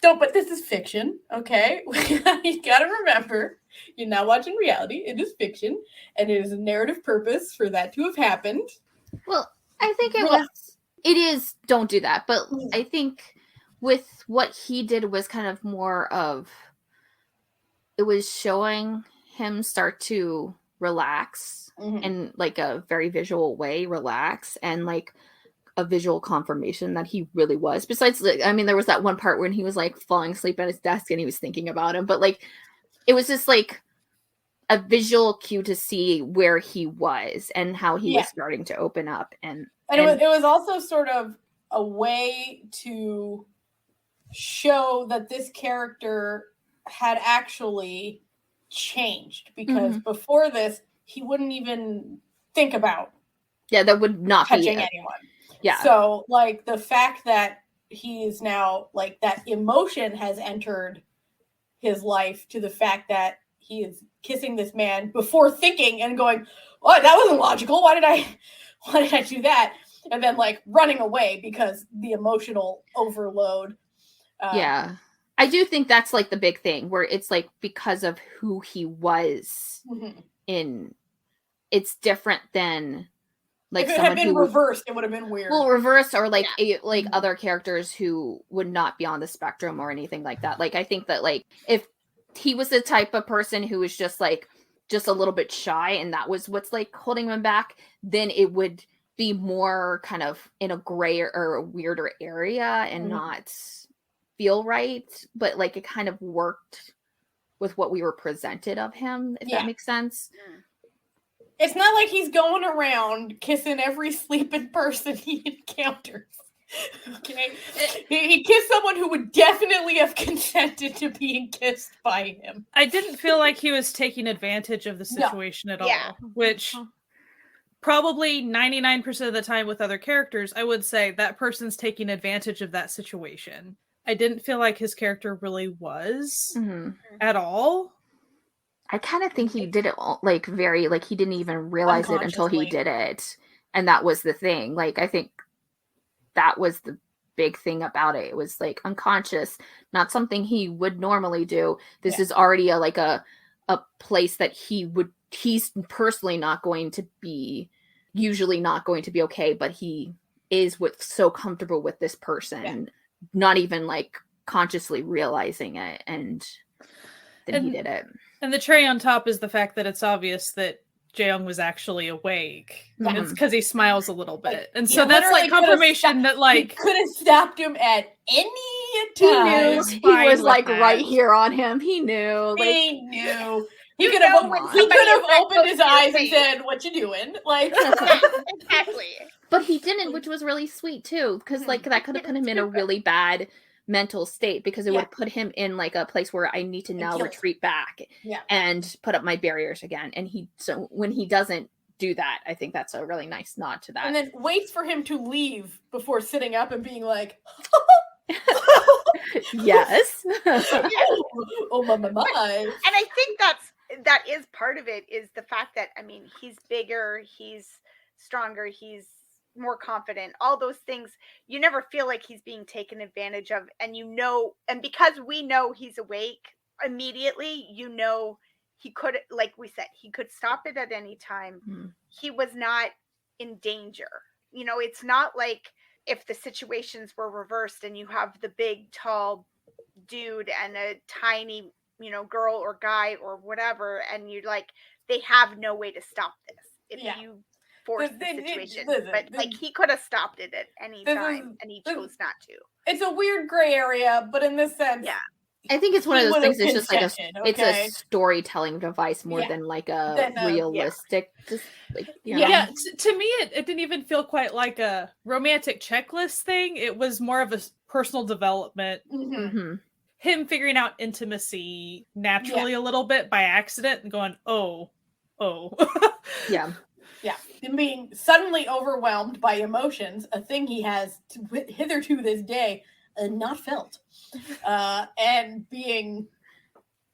But this is fiction, okay? You gotta remember, you're not watching reality. It is fiction, and it is a narrative purpose for that to have happened. Well, I think it is, don't do that. But I think with what he did was kind of more of, it was showing him start to relax in like a very visual way, relax, and like a visual confirmation that he really was. Besides, I mean, there was that one part when he was like falling asleep at his desk and he was thinking about him, but like it was just like a visual cue to see where he was and how he was starting to open up. And it was also sort of a way to show that this character had actually changed, because before this, he wouldn't even think about that would not touching anyone. Yeah. So, like, the fact that he's now, like, that emotion has entered his life, to the fact that he is kissing this man before thinking and going, oh, that wasn't logical. Why did I do that? And then, like, running away because the emotional overload. I do think that's, like, the big thing, where it's, like, because of who he was it's different than... Like, if it had been reversed, it would have been weird. Well, reversed, or like other characters who would not be on the spectrum or anything like that. Like, I think that like if he was the type of person who was just a little bit shy, and that was what's like holding him back, then it would be more kind of in a grayer or a weirder area and not feel right. But like it kind of worked with what we were presented of him, if that makes sense. It's not like he's going around kissing every sleeping person he encounters. Okay? He kissed someone who would definitely have consented to being kissed by him. I didn't feel like he was taking advantage of the situation at all, which probably 99% of the time with other characters, I would say that person's taking advantage of that situation. I didn't feel like his character really was at all. I kind of think he did it like very, like he didn't even realize it until he did it. And that was the thing. Like, I think that was the big thing about it. It was like unconscious, not something he would normally do. This is already a place that he's personally not going to be usually not going to be okay, but he is so comfortable with this person, not even like consciously realizing it, and then he did it. And the cherry on top is the fact that it's obvious that Jaehyung was actually awake. Yeah. And it's because he smiles a little bit. Like, and he so that's like literally could've confirmation that He like could have stopped him at any He knew. time. was He fine was with like that. right here on him. He knew. Like, He knew. He You could know have. when He somebody could have is that opened close his to your eyes and face. said, "What you doing?" Like, Exactly. but he didn't, which was really sweet too, because like that could have put him in a really bad mental state, because it would have put him in like a place where I need to now guilt. retreat back and put up my barriers again. And so when he doesn't do that, I think that's a really nice nod to that. and then waits for him to leave before sitting up and being like, Yes. "Oh my." And I think that is part of it, is the fact that, I mean, he's bigger, he's stronger, he's more confident, all those things. You never feel like he's being taken advantage of, and and because we know he's awake immediately, he could, like we said, he could stop it at any time. He was not in danger. It's not like if the situations were reversed and you have the big tall dude and a tiny girl or guy or whatever, and you're like, they have no way to stop this if you force the situation. But like, he could have stopped it at any time, and he chose not to. It's a weird gray area, but in this sense, I think it's one of those things. It's just like consented, it's a storytelling device more than like a realistic. Just like to me, it didn't even feel quite like a romantic checklist thing. It was more of a personal development. Him figuring out intimacy naturally a little bit by accident and going, oh. Yeah. And being suddenly overwhelmed by emotions, a thing he has hitherto this day not felt. And being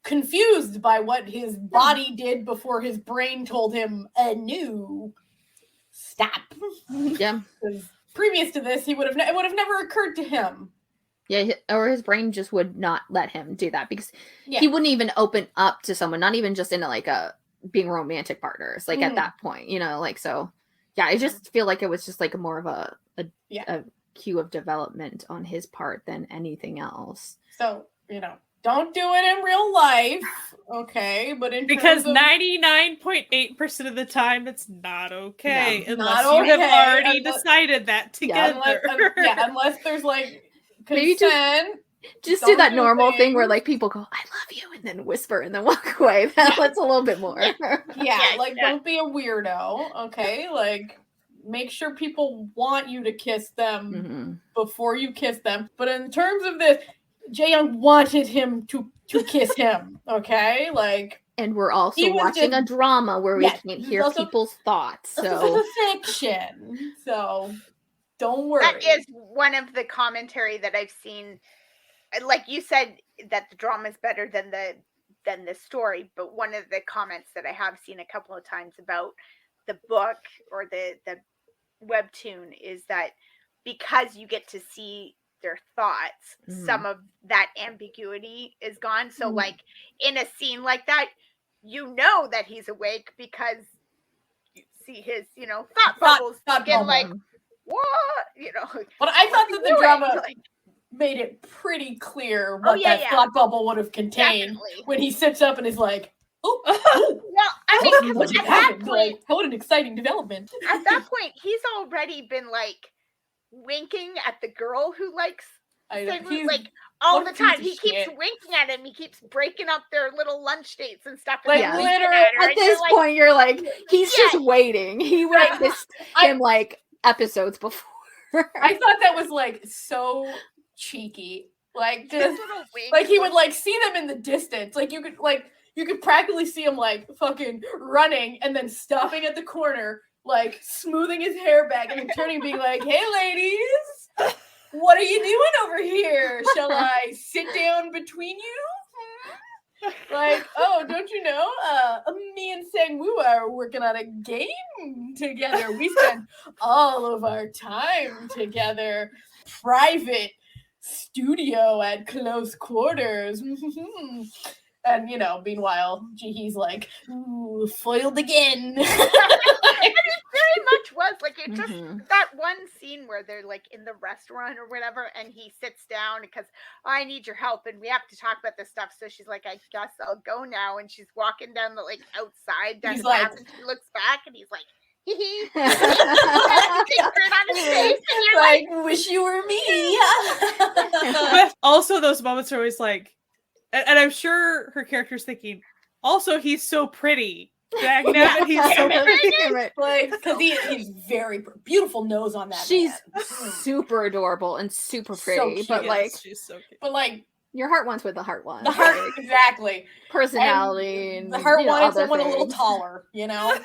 confused by what his body did before his brain told him no, stop. Yeah. Because previous to this, it would have never occurred to him. Yeah, or his brain just would not let him do that, because he wouldn't even open up to someone, not even just into like a being romantic partners, like at that point, like, so I just feel like it was just like more of a cue of development on his part than anything else. So, don't do it in real life, okay? But because 99.8% of the time, it's not okay, unless not you have okay, already decided that together. Unless there's like maybe consent. Just do that normal thing where like people go, "I love you," and then whisper and then walk away. That's a little bit more. Don't be a weirdo, okay? Like, make sure people want you to kiss them before you kiss them. But in terms of this, Jaehyung wanted him to kiss him, okay? Like, and we're also watching a drama where we can't hear people's thoughts. So this is a fiction. So don't worry. That is one of the commentary that I've seen. Like you said, that the drama is better than the story, but one of the comments that I have seen a couple of times about the book or the webtoon is that because you get to see their thoughts, some of that ambiguity is gone. So like in a scene like that, that he's awake because you see his, thought bubbles begin like, what? But I thought that the drama made it pretty clear what that thought bubble would have contained when he sits up and is like, oh. Well, I mean, what at that point, what an exciting development. At that point, he's already been like winking at the girl who likes Sangwoo, like all the time. He keeps winking at him. He keeps breaking up their little lunch dates and stuff. Like literally, at this point, you're like, he's just waiting. He witnessed him like episodes before. I thought that was like so cheeky, like just like he would like see them in the distance, like you could practically see him like fucking running and then stopping at the corner, like smoothing his hair back and then turning, being like, "Hey ladies, what are you doing over here? Shall I sit down between you?" Like, "Oh, don't you know? Me and Sangwoo are working on a game together. We spend all of our time together, private studio at close quarters." And meanwhile, Jihee's like, "Ooh, foiled again." And it's very much scene where they're like in the restaurant or whatever, and he sits down because I need your help and we have to talk about this stuff. So she's like, I guess I'll go now. And she's walking down the like outside down the path, and she looks back and he's like, hee hee. On his face, and you're like, wish you were me. But also those moments are always like, and I'm sure her character's thinking, also he's so pretty. Dang it, he's so pretty. Like, because he's very beautiful nose on that. She's man. super adorable and super pretty, cute. but like, she's so cute. But like, your heart wants what the heart wants. the heart, like, exactly. personality, And and the heart you know, wanted other someone a little things. taller. You know,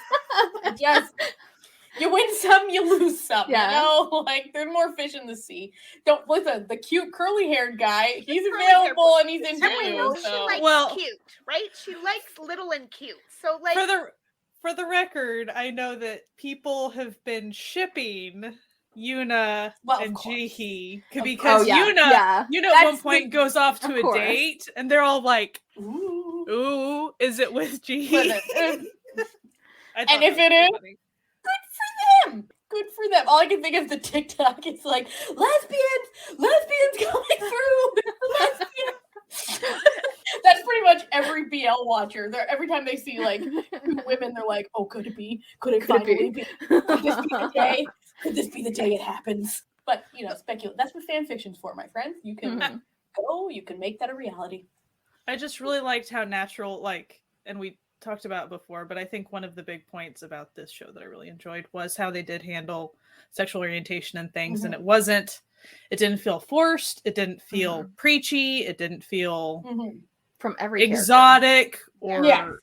just. You win some, you lose some. Yeah. You know, like there's more fish in the sea. Don't listen. The cute curly-haired guy, he's curly-haired available and he's into And we know you. she So. likes cute, right? She likes little and cute. So like For the record, I know that people have been shipping Yuna and Jaehyung because Yuna at one point goes off to a date, and they're all like, "Ooh, is it with Jaehyung?" And if it is, good for them. All I can think of the TikTok is like lesbians coming through. Lesbians. That's pretty much every BL watcher. Every time they see like two women, they're like, "Oh, could it be? Could it finally be? Could this be the day? Could this be the day it happens?" But you know, speculate. That's what fan fiction's for, my friends. You can go. You can make that a reality. I just really liked how natural, like, and we talked about it before, but I think one of the big points about this show that I really enjoyed was how they did handle sexual orientation and things, and it didn't feel forced, it didn't feel preachy, it didn't feel from every exotic or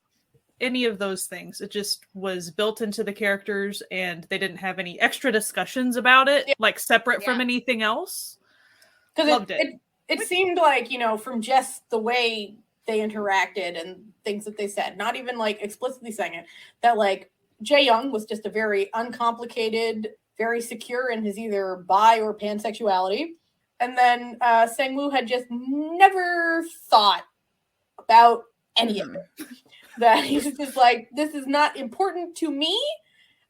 any of those things. It just was built into the characters, and they didn't have any extra discussions about it, like separate from anything else. Loved it. It seemed like, you know, from just the way they interacted and things that they said, not even like explicitly saying it, that like Jaehyung was just a very uncomplicated, very secure in his either bi or pansexuality. And then Sangwoo had just never thought about any of it. That he was just like, this is not important to me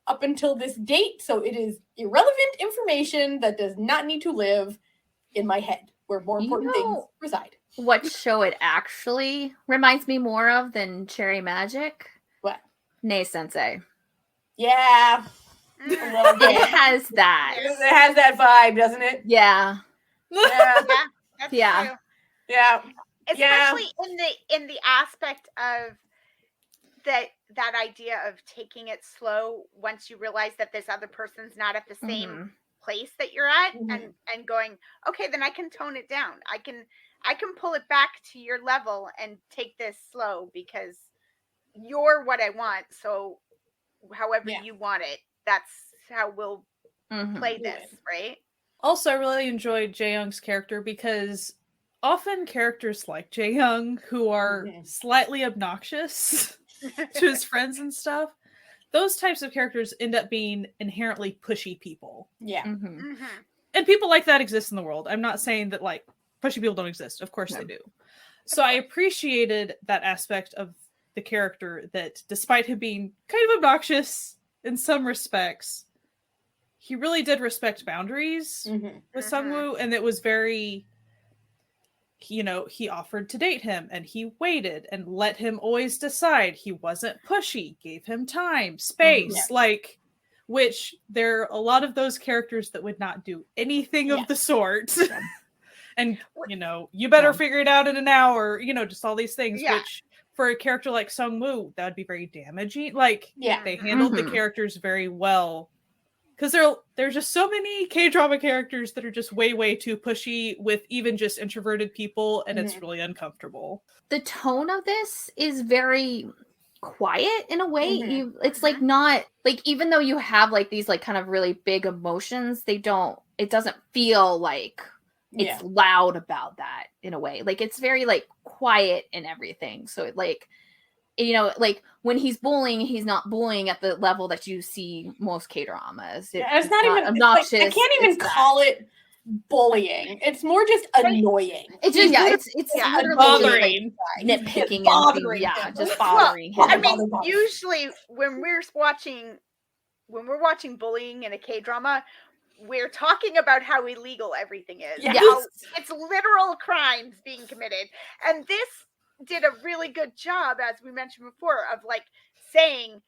up until this date, so it is irrelevant information that does not need to live in my head, where more important things reside. What show it actually reminds me more of than Cherry Magic? What? Nei Sensei. Yeah. A little bit. It has that. It has that vibe, doesn't it? Yeah. Yeah. That's Yeah. true. Yeah. Especially in the aspect of that idea of taking it slow once you realize that this other person's not at the same place that you're at, and going, okay, then I can tone it down. I can pull it back to your level and take this slow because you're what I want. So however you want it, that's how we'll play this, right? Also, I really enjoyed Jaehyung's character because often characters like Jaehyung, who are slightly obnoxious to his friends and stuff, those types of characters end up being inherently pushy people. Yeah. And people like that exist in the world. I'm not saying that like pushy people don't exist. Of course they do. So I appreciated that aspect of the character, that despite him being kind of obnoxious in some respects, he really did respect boundaries with Sangwoo, and it was very, you know, he offered to date him and he waited and let him always decide. He wasn't pushy, gave him time, space, like, which there are a lot of those characters that would not do anything of the sort. And, you know, you better figure it out in an hour, you know, just all these things, which for a character like Sangwoo, that would be very damaging. Like, they handled the characters very well. Because there's just so many K-drama characters that are just way, way too pushy with even just introverted people, and it's really uncomfortable. The tone of this is very quiet in a way. It's like not like, even though you have like these like kind of really big emotions, it doesn't feel like it's loud about that in a way. Like it's very like quiet and everything. So it like, you know, like when he's bullying, he's not bullying at the level that you see most K-dramas. It's not even obnoxious. Like, I can't even call it bullying. It's more just annoying. It's just it's literally bothering, like, nitpicking, bothering and just bothering him. I mean, usually when we're watching bullying in a K-drama, we're talking about how illegal everything is. Yes. How it's literal crimes being committed. And this did a really good job, as we mentioned before, of like saying,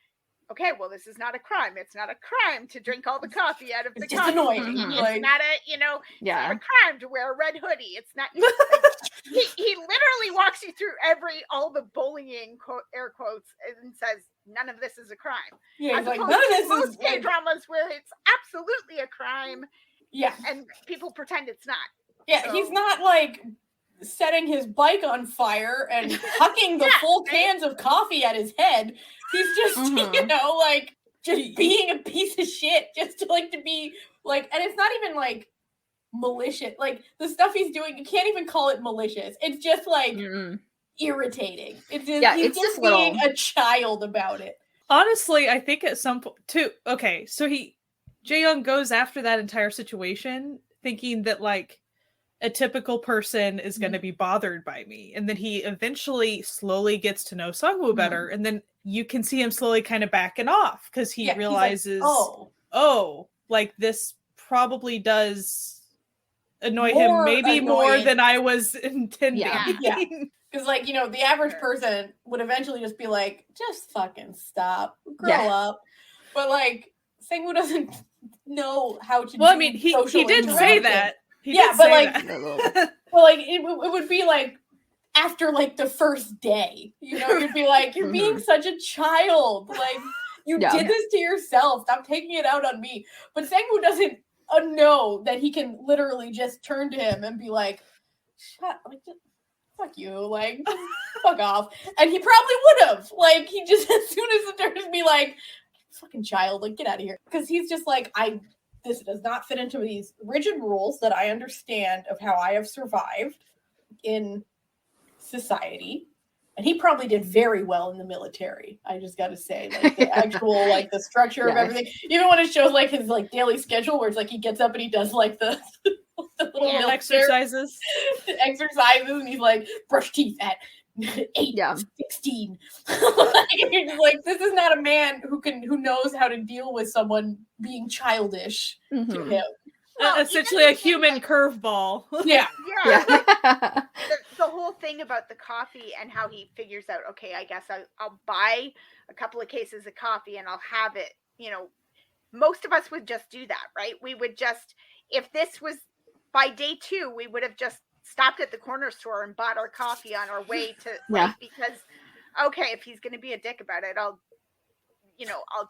okay, well, this is not a crime. It's not a crime to drink all the coffee out of the It's just coffee annoying. machine. Mhm. It's Like, not a, it's not Yeah. a crime to wear a red hoodie. It's not. Like, he literally walks you through all the bullying air quotes and says none of this is a crime. yeah, As he's like, opposed none of to this most is gay like, dramas where it's absolutely a crime yeah, and people pretend it's not. yeah. So- He's not like setting his bike on fire and hucking the Yeah, full right? cans of coffee at his head. He's just, Mhm. like just being a piece of shit, just to be like, and it's not even like malicious. Like the stuff he's doing, you can't even call it malicious. It's just like Mm-mm. irritating. It's just, Yeah, he's it's just just being little. a child about it. Honestly, I think at some point too. Okay, so Jaehyung goes after that entire situation thinking that like a typical person is going to be bothered by me, and then he eventually slowly gets to know Sangwoo better, and then you can see him slowly kind of backing off because he Yeah, he's like, realizes, oh, like this probably does annoy More him maybe more annoying. than I was intending. Yeah. because like the average person would eventually just be like, just fucking stop, grow Yeah. up. But like Sangwoo doesn't know how to. Well, I do mean, he social did say interaction. that. He Yeah, did but, say like, that. A little bit. Well, like it would be like after like the first day, you'd be like, you're being such a child. Like you Yeah. did this to yourself. Stop taking it out on me. But Sangwoo doesn't know that he can literally just turn to him and be like, fuck you, like fuck off. And he probably would have. Like he just as soon as the turns be like, fucking child, like get out of here. Because he's just like, this does not fit into these rigid rules that I understand of how I have survived in society. And he probably did very well in the military. I just got to say, like the actual, like the structure of Yeah. everything. Even when it shows like his like daily schedule, where it's like he gets up and he does like the little military Exercises. exercises, and he's like brush teeth at 8:16. Like this is not a man who knows how to deal with someone being childish to Mhm. him. Well, Essentially even a the thing, human like- curveball. Yeah. Yeah. like, Yeah. the whole thing about the coffee and how he figures out, okay, I guess I'll buy a couple of cases of coffee and I'll have it. Most of us would just do that, right? We would just, if this was by day 2, we would have just stopped at the corner store and bought our coffee on our way to, Yeah. because, okay, if he's going to be a dick about it, I'll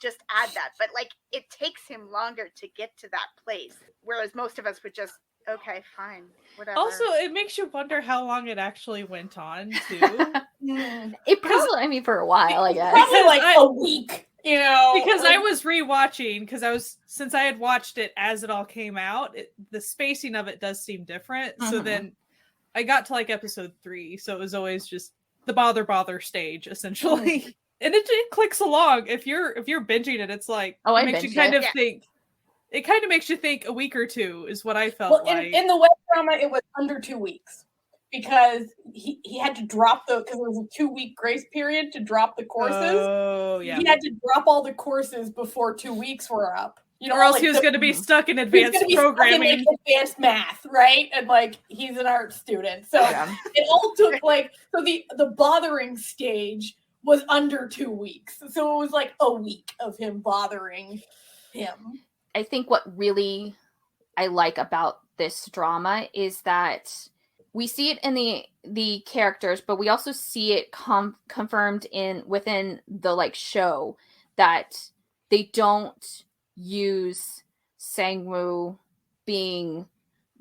just add that. But like, it takes him longer to get to that place. Whereas most of us would just, okay, fine, whatever. Also, it makes you wonder how long it actually went on, too. It probably, I mean, for a while, I guess. Probably Because like a week, Because like, I was rewatching, since I had watched it as it all came out, the spacing of it does seem different. So Mhm. then I got to like episode 3, so it was always just the bother stage, essentially. And it clicks along. If you're binging it, it's like Oh, I it makes you binged kind it. of Yeah. think. It kind of makes you think a week or two is what I felt well, like. in the web drama, it was under 2 weeks because he had to drop because there was a 2-week grace period to drop the courses. Oh yeah. He had to drop all the courses before 2 weeks were up. Or else like, he was going to be stuck in he was advanced gonna be stuck in, programming. like, advanced math, right? And like he's an art student, so Yeah. it all took like the bothering stage was under 2 weeks, so it was like a week of him bothering him. I think what really I like about this drama is that we see it in the characters, but we also see it confirmed within the like show that they don't use Sangwoo being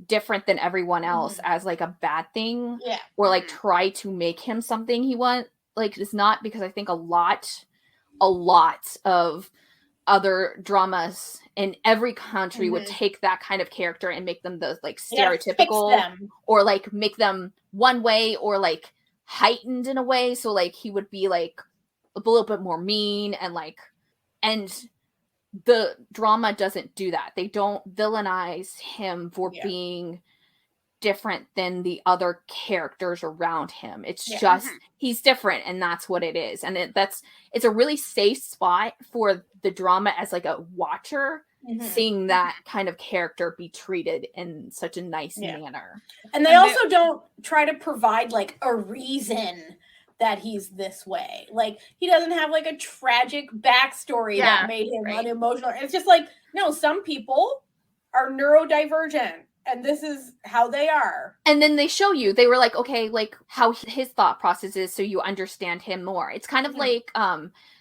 different than everyone else as like a bad thing, Yeah. or like try to make him something he want. Like it's not, because I think a lot of other dramas in every country would take that kind of character and make them the like stereotypical, them. or like make them one way, or like heightened in a way, so like he would be like a little bit more mean, and the drama doesn't do that. They don't villainize him for being different than the other characters around him. It's just he's different, and that's what it is. And it's a really safe spot for the drama as like a watcher seeing that kind of character be treated in such a nice Yeah. manner. And they also don't try to provide like a reason that he's this way. Like he doesn't have like a tragic backstory that made him unemotional. It's just like, no, some people are neurodivergent and this is how they are. And then they show you, they were like, okay, like how his thought process is so you understand him more. It's kind of like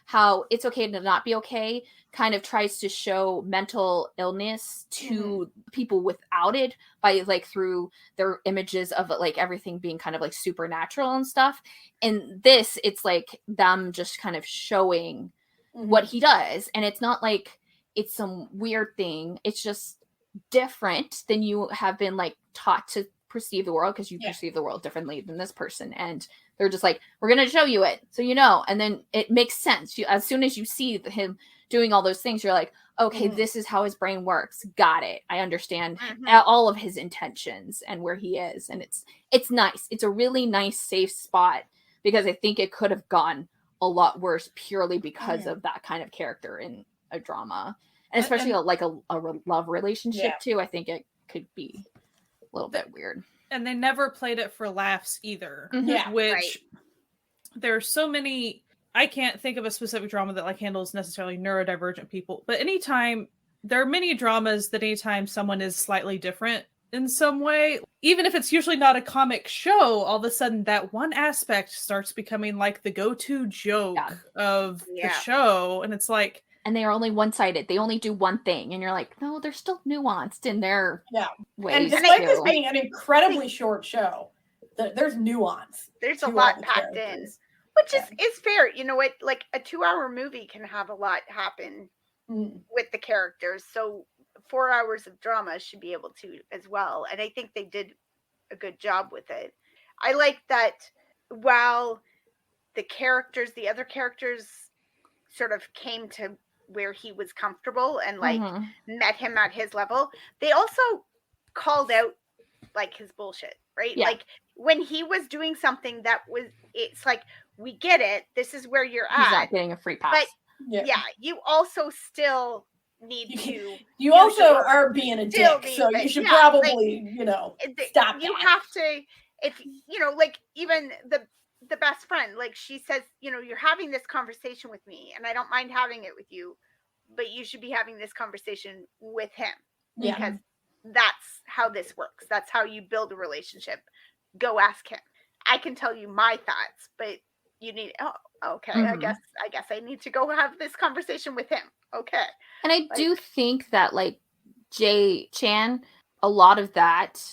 how It's Okay to Not Be Okay kind of tries to show mental illness to people without it by like through their images of like everything being kind of like supernatural and stuff. And this, it's like them just kind of showing what he does. And it's not like it's some weird thing. It's just different than you have been like taught to perceive the world, because you perceive the world differently than this person. And they're just like, we're going to show you it so you know. And then it makes sense. As soon as you see him doing all those things, you're like, okay, this is how his brain works. Got it. I understand all of his intentions and where he is. And it's nice. It's a really nice, safe spot, because I think it could have gone a lot worse purely because of that kind of character in a drama. And especially a love relationship too. I think it could be a little bit weird. And they never played it for laughs either. Which there are so many. I can't think of a specific drama that like handles necessarily neurodivergent people, but there are many dramas that anytime someone is slightly different in some way, even if it's usually not a comic show, all of a sudden that one aspect starts becoming like the go-to joke of the show. And it's like, and they are only one-sided. They only do one thing. And you're like, no, they're still nuanced in their ways. And despite this being an incredibly short show, there's nuance. There's a lot packed in. Which is fair. You know what? Like a 2-hour movie can have a lot happen with the characters. So 4 hours of drama should be able to as well. And I think they did a good job with it. I like that while the other characters sort of came to where he was comfortable and like met him at his level, they also called out like his bullshit, right? Like when he was doing something it's like, we get it. This is where you're at. He's not getting a free pass. But you also still need to. You also are being a dick, so you should probably, stop. You have to, if like even the best friend, like she says, you're having this conversation with me, and I don't mind having it with you, but you should be having this conversation with him because that's how this works. That's how you build a relationship. Go ask him. I can tell you my thoughts, but you need. Oh, okay. I guess I need to go have this conversation with him. Okay. And I do think that like Jay Chan, a lot of that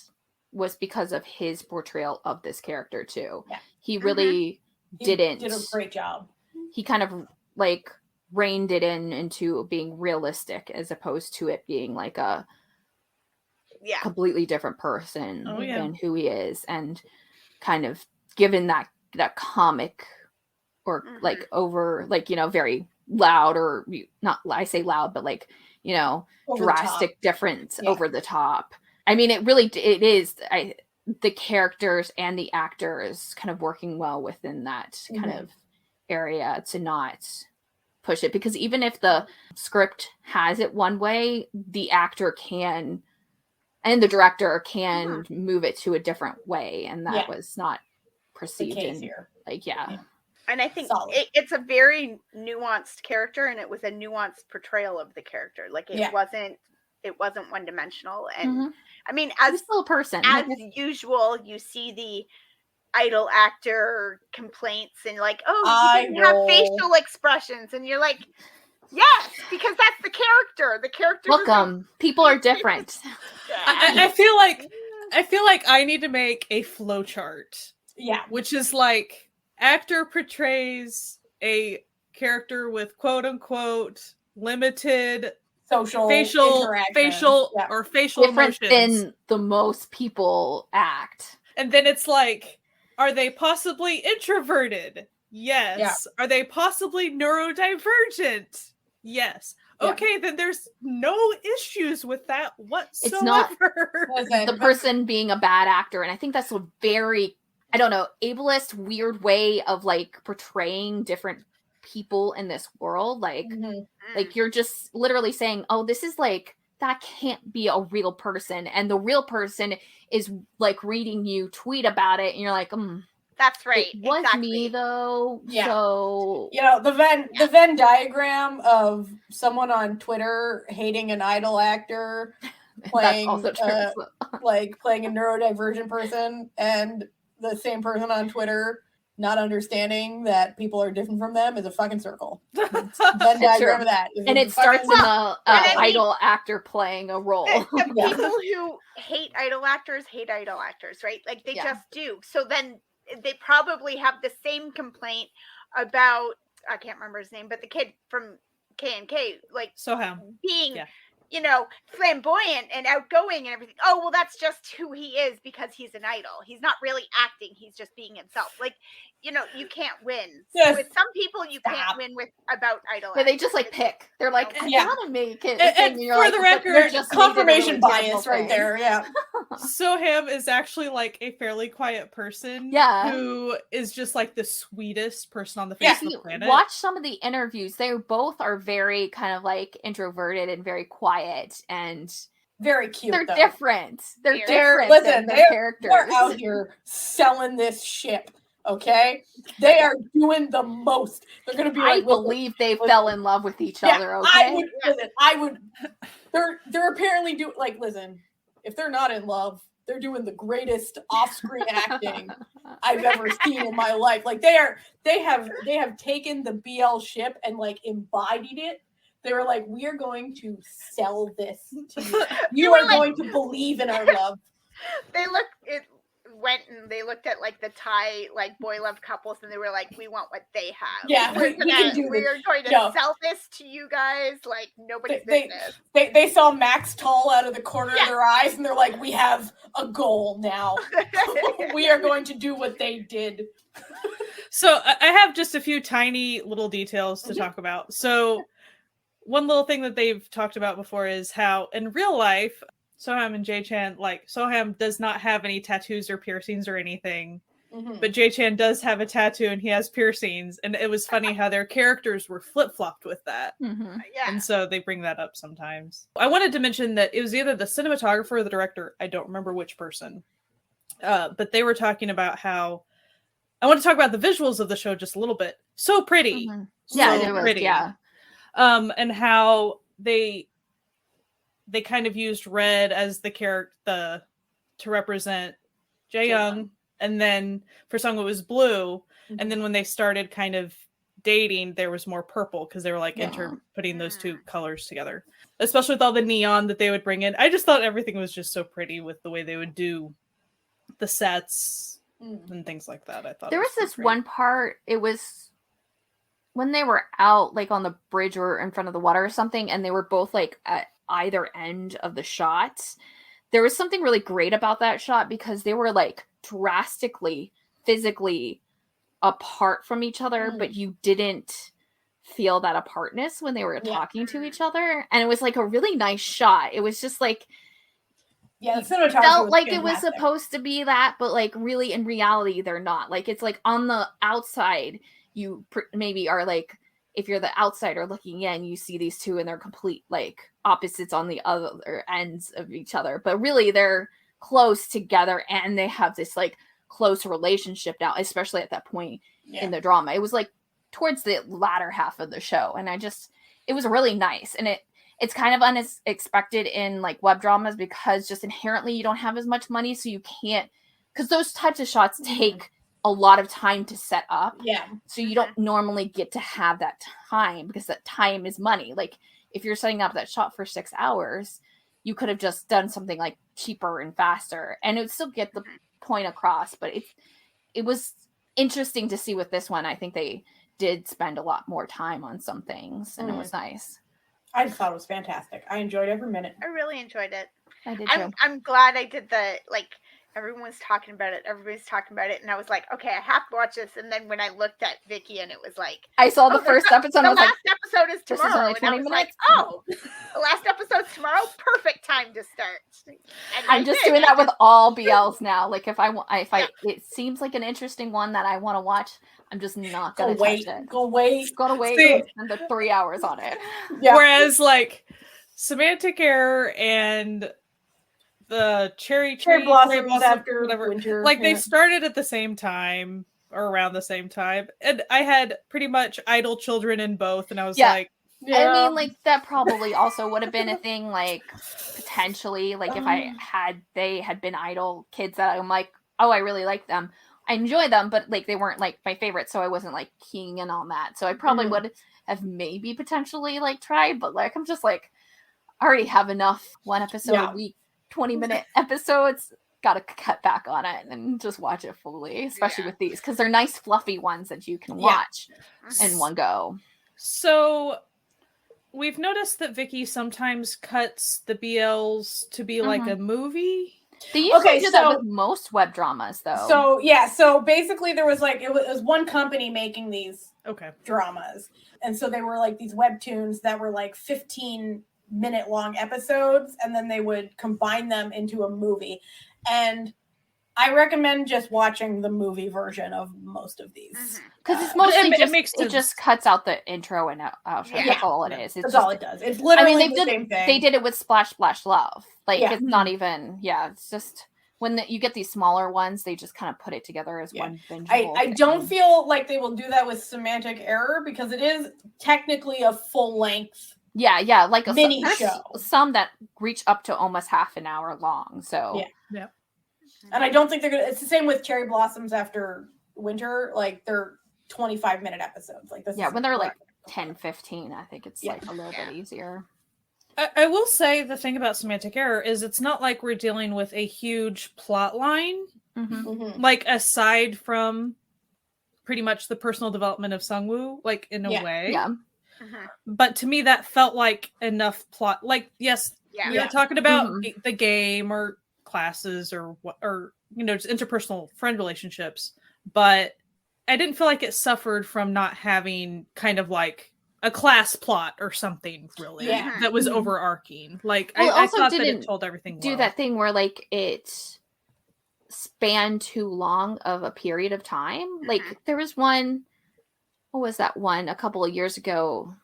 was because of his portrayal of this character too. Yeah. He really did a great job. He kind of like reined it into being realistic as opposed to it being like a completely different person than who he is, and kind of given that comic or like over like very loud, or not, I say loud, but like over drastic difference over the top. I mean, it is the characters and the actors kind of working well within that kind of area to not push it, because even if the script has it one way, the actor can and the director can move it to a different way, and that was not perceived in here. Like and I think it's a very nuanced character, and it was a nuanced portrayal of the character. Like it wasn't one dimensional. And I mean, as still a person, as usual, you see the idol actor complaints and like, oh, you didn't have facial expressions, and you're like, yes, because that's the character. The character. Welcome. People are different. I feel like I need to make a flow chart. Yeah, which is like, actor portrays a character with quote unquote limited facial or facial different emotions than the most people act. And then it's like, are they possibly introverted? Yes. Yeah. Are they possibly neurodivergent? Yes. Okay, then there's no issues with that whatsoever. It's not the person being a bad actor. And I think that's a very, I don't know, ableist, weird way of like portraying different people in this world. Like, Mhm. like you're just literally saying, oh, this is like, that can't be a real person. And the real person is like reading you tweet about it. And you're like, That's right. it was exactly. me though. Yeah. So You know, the Venn diagram of someone on Twitter hating an idol actor playing that's also true. like playing a neurodivergent person, and the same person on Twitter not understanding that people are different from them is a fucking circle. Venn diagram of that. And it starts in the I mean- idol actor playing a role. The Yeah. people who hate idol actors, right? Like they Yeah. just do. So then they probably have the same complaint about, I can't remember his name, but the kid from K&K, like Soham. being, Yeah. you know, flamboyant and outgoing and everything. Oh, well, that's just who he is because he's an idol. He's not really acting. He's just being himself. Like, you know, you can't win. Yes. With some people, you Stop. can't win with about idol Yeah, they actors. just like pick. They're like, I Yeah. gotta make it. And you're for like, the but record, you're just making it a Confirmation really bias terrible right thing. there. Yeah. Soham is actually like a fairly quiet person. Yeah. Who is just like the sweetest person on the Yeah. face of the planet. Watch some of the interviews. They both are very kind of like introverted and very quiet, and Very cute. they're though. different. They're They're- different listen, than their they're characters. out here selling this ship. Okay, they are doing the most. They're gonna be I like, believe they listen. fell in love with each Yeah, other. Okay, I would listen. I would. They're apparently do like listen. If they're not in love, they're doing the greatest off-screen acting I've ever seen in my life. Like they have taken the BL ship and like embodied it. They were like, we are going to sell this to you. You were are like- going to believe in our love. Went and they looked at like the Thai like boy love couples and they were like, we want what they have. Yeah, we can do we this. are going to No. sell this to you guys like nobody's They- business. They saw Max Tall out of the corner Yeah. of their eyes and they're like, we have a goal now. We are going to do what they did. So I have just a few tiny little details to Mhm. talk about. So one little thing that they've talked about before is how in real life, Soham and Jae-chan, like Soham does not have any tattoos or piercings or anything, Mhm. but Jae-chan does have a tattoo and he has piercings. And it was funny how their characters were flip-flopped with that. Mhm. Yeah. And so they bring that up sometimes. I wanted to mention that it was either the cinematographer or the director. I don't remember which person. But they were talking about how I want to talk about the visuals of the show just a little bit. So pretty. Mhm. Yeah, So it was, pretty. yeah. And how they kind of used red as the character to represent Jaehyung, and then for Sangwoo it was blue, and then when they started kind of dating, there was more purple because they were like Yeah. putting those two colors together, especially with all the neon that they would bring in. I just thought everything was just so pretty with the way they would do the sets and things like that. I thought There it was this great. one part, it was when they were out like on the bridge or in front of the water or something, and they were both like at either end of the shot. There was something really great about that shot because they were like drastically physically apart from each other, but you didn't feel that apartness when they were talking to each other. And it was like a really nice shot. It was just like, Yeah, the cinematography felt was like it was fantastic. supposed to be that, but like really in reality they're not. Like it's like on the outside you maybe are like, if you're the outsider looking in, you see these two and they're complete like opposites on the other ends of each other, but really they're close together and they have this like close relationship now, especially at that point in the drama. It was like towards the latter half of the show, and it was really nice. And it's kind of unexpected in like web dramas because just inherently you don't have as much money, so you can't, because those types of shots take a lot of time to set up. Yeah. So you don't normally get to have that time because that time is money. Like if you're setting up that shot for 6 hours, you could have just done something like cheaper and faster and it would still get the point across. But it was interesting to see with this one. I think they did spend a lot more time on some things and it was nice. I just thought it was fantastic. I enjoyed every minute. I really enjoyed it. I did too. I'm glad I did the like everyone was talking about it. Everybody's talking about it, and I was like, okay, I have to watch this. And then when I looked at Vicky, and it was like, I saw the first episode. The I was like, last episode is this is tomorrow, only and I 20 was minutes? like, oh, the last episode's tomorrow. Perfect time to start. And I'm I just did. doing I that with just- all BLs now. Like if Yeah. it seems like an interesting one that I want to watch, I'm just not Go gonna wait. touch it. Go wait. Go to wait See- and spend the 3 hours on it. Yeah. Whereas like Semantic Error and the Cherry Blossoms after whatever, winter. like they yeah. started at the same time or around the same time, and I had pretty much idle children in both, and I was Yeah. like, Yeah. I mean, like that probably also would have been a thing, like potentially, like if they had been idle kids that I'm like, oh, I really like them. I enjoy them, but like they weren't like my favorite, so I wasn't like keying in on that. So I probably would have maybe potentially like tried, but like I'm just like I already have enough one episode a week, 20-minute episodes. Got to cut back on it and just watch it fully, especially with these because they're nice fluffy ones that you can watch in one go. So we've noticed that Vicky sometimes cuts the BLs to be like a movie. They usually do that so- with most web dramas, though. So yeah, so basically there was like it was one company making these Okay. dramas, and so they were like these webtoons that were like 15-minute long episodes, and then they would combine them into a movie. And I recommend just watching the movie version of most of these because it's mostly it just makes it sense. just cuts out the intro and outro. Yeah. That's all it is. It's That's just, all it does. It's literally the same thing. They did it with Splash Splash Love. Like Yeah. it's not even. Yeah, it's just when you get these smaller ones, they just kind of put it together as one binge. I don't feel like they will do that with Semantic Error because it is technically a full length. Yeah, like a mini there's show. Some that reach up to almost half an hour long. So Yeah. And I don't think they're gonna. It's the same with Cherry Blossoms After Winter. Like they're 25-minute episodes. Like this. when they're like 10, 15, I think it's like a little bit easier. I will say the thing about Semantic Error is it's not like we're dealing with a huge plot line, like aside from pretty much the personal development of Sangwoo, like in a way. Yeah. But to me, that felt like enough plot. Like, yes, we were talking about the game or classes or what, or just interpersonal friend relationships, but I didn't feel like it suffered from not having kind of like a class plot or something really that was overarching. Like I thought that it told everything do that thing where like it spanned too long of a period of time. Like there was one, what was that one a couple of years ago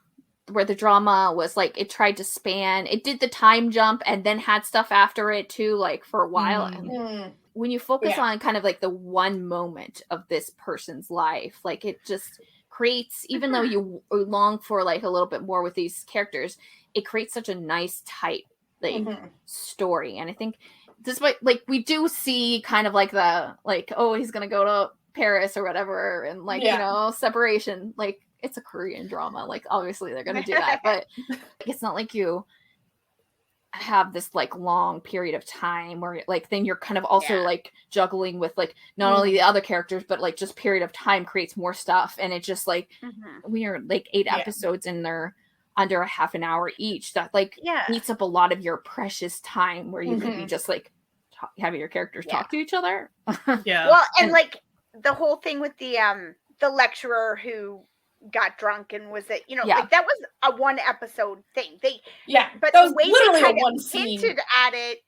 where the drama was like it tried to span, it did the time jump and then had stuff after it too, like for a while. And when you focus on kind of like the one moment of this person's life, like it just creates, even though you long for like a little bit more with these characters, it creates such a nice tight like story. And I think despite like we do see kind of like the like, oh, he's gonna go to Paris or whatever and like separation, like it's a Korean drama, like obviously they're gonna do that, but it's not like you have this like long period of time where like then you're kind of also like juggling with like not only the other characters but like just period of time creates more stuff. And it's just like when you're like 8 episodes and they're under a half an hour each, that like eats up a lot of your precious time where you could be just like having your characters talk to each other. Well, and like the whole thing with the lecturer who got drunk and was it, like that was a 1 episode thing. But that was the way literally they kind one of scene. hinted at it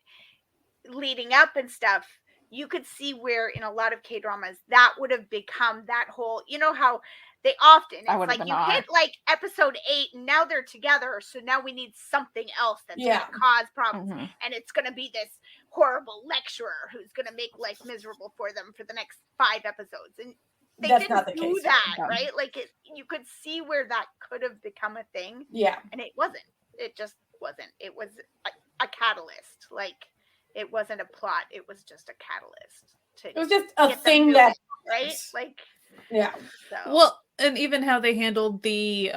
leading up and stuff, you could see where in a lot of K-dramas that would have become that whole, how they often, it's like you hit like episode 8 and now they're together, so now we need something else that's going to cause problems, and it's going to be this horrible lecturer who's going to make life miserable for them for the next 5 episodes. And they didn't do that, right? Like you could see where that could have become a thing. Yeah. And it wasn't. It just wasn't. It was a catalyst. Like it wasn't a plot. It was just a catalyst. It was just a thing that, right? Like, So. Well, and even how they handled the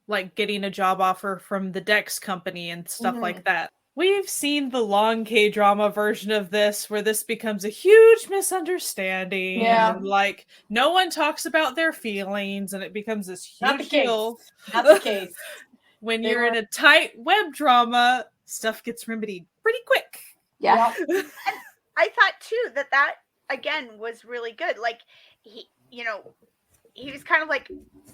like getting a job offer from the Dex company and stuff like that. We've seen the long K-drama version of this where this becomes a huge misunderstanding. Yeah. And, like, no one talks about their feelings and it becomes this huge deal. Not the case. When you're in a tight web drama, stuff gets remedied pretty quick. Yeah. And I thought, too, that again, was really good. Like, he was kind of like,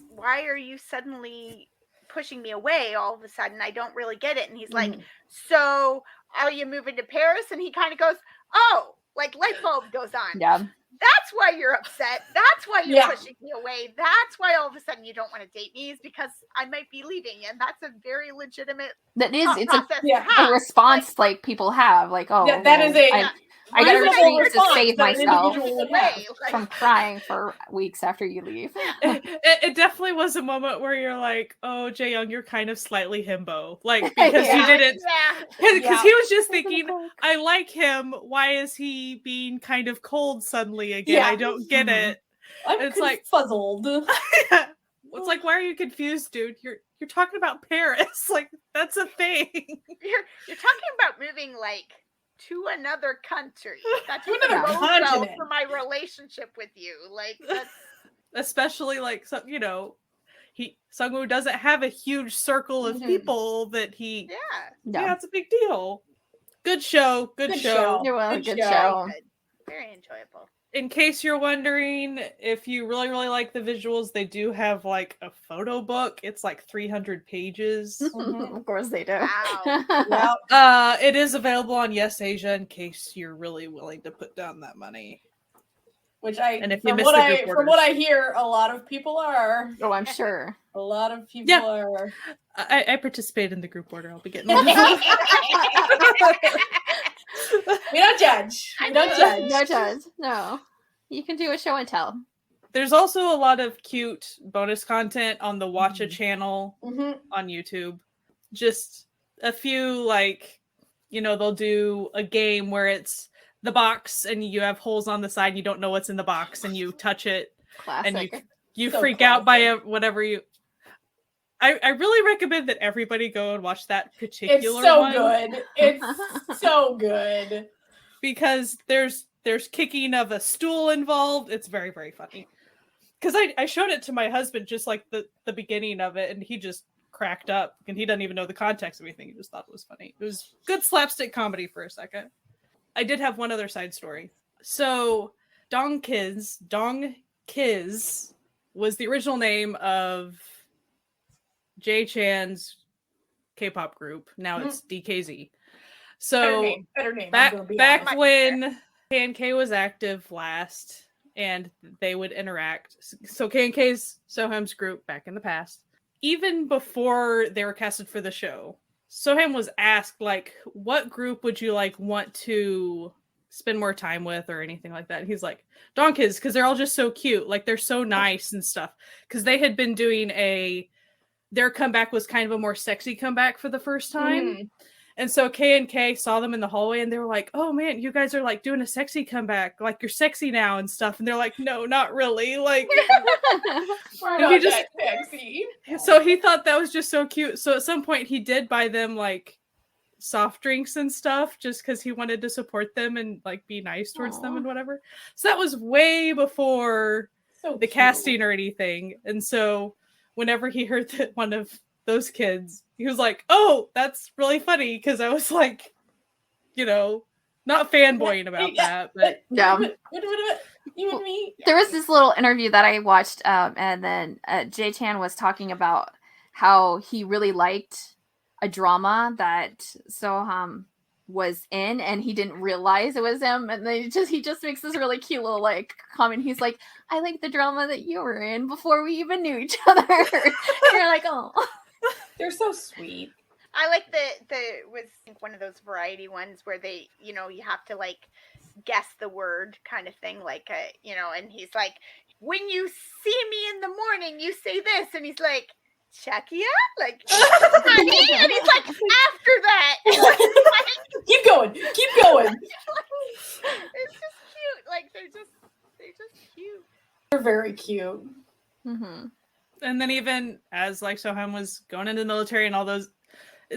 why are you suddenly pushing me away all of a sudden? I don't really get it. And he's like, so are you moving to Paris? And he kind of goes, oh, like light bulb goes on. Yeah. That's why you're upset. That's why you're Yeah. pushing me away. That's why all of a sudden you don't want to date me, is because I might be leaving. And that's a very legitimate That is, thought it's a, process yeah, to have. a response like people have, like, oh, Yeah, that well, is a I gotta reasonable refuse to response save that an myself individual would Away, have. like, from crying for weeks after you leave. It definitely was a moment where you're like, oh, Jaehyung, you're kind of slightly himbo. Like, because he Yeah. didn't, yeah. because Yeah. he was just thinking, I like him. Why is he being kind of cold suddenly again? Yeah. I don't get it. I'm It's like- fuzzled. It's like, why are you confused, dude? You're talking about Paris. Like, that's a thing. You're talking about moving like to another country. That To doesn't another bode well continent. for my relationship with you. Like, that's Especially like, so, you know, Sangwoo doesn't have a huge circle of Mhm. people that he. yeah. Yeah, it's a big deal. Good show. Good show. It was a Good good show. show. Good. Very enjoyable. In case you're wondering, if you really, really like the visuals, they do have like a photo book. It's like 300 pages. Mhm. Of course they do. Wow. Yeah. It is available on Yes Asia in case you're really willing to put down that money. Which And if you from miss what the group from what orders. I hear, a lot of people are. Oh, I'm sure. A lot of people Yeah. are. I participated in the group order. I'll be getting We don't judge. We don't judge. No judge. No. You can do a show and tell. There's also a lot of cute bonus content on the Watch a channel Mhm. on YouTube. Just a few, like, you know, they'll do a game where it's the box and you have holes on the side and you don't know what's in the box and you touch it Classic. and you So freak out by classic. whatever you. I really recommend that everybody go and watch that particular It's so one good. It's so good. because there's kicking of a stool involved. It's very, very funny. Because I showed it to my husband, just like the beginning of it, and he just cracked up, and he doesn't even know the context of anything. He just thought it was funny. It was good slapstick comedy for a second. I did have one other side story. So Dong Kiz was the original name of Jay Chan's K-pop group. Now it's DKZ. So Better name. I'm gonna be back honest. when K&K was active last, and they would interact. So K&K's Soham's group back in the past, even before they were casted for the show, Soham was asked, like, what group would you like want to spend more time with or anything like that? And he's like, Donkeys, because they're all just so cute. Like, they're so nice and stuff. Because they had been doing their comeback was kind of a more sexy comeback for the first time. Mhm. And so K&K saw them in the hallway and they were like, oh man, you guys are like doing a sexy comeback. Like, you're sexy now and stuff. And they're like, no, not really. Like, We're He not just- that sexy. so he thought that was just so cute. So at some point he did buy them like soft drinks and stuff just because he wanted to support them and like be nice towards them Aw. and whatever. So that was way before So the cute. casting or anything. And so whenever he heard that one of those kids, he was like, oh, that's really funny, because I was like, you know, not fanboying about that, but Yeah. You and me. There was this little interview that I watched, and then Jay Chan was talking about how he really liked a drama that Soham was in, and he didn't realize it was him. And then he just makes this really cute little like comment. He's like, "I like the drama that you were in before we even knew each other." And you're like, "Oh, They're so sweet. I like the was I think one of those variety ones where they, you know, you have to like guess the word kind of thing, like you know, and he's like, when you see me in the morning, you say this, and he's like, Chakia, like, honey, and he's like, after that, like, Keep going. Keep going. it's just cute, like they're just cute. They're very cute. mm-hmm. and then even as like Soham was going into the military and all those,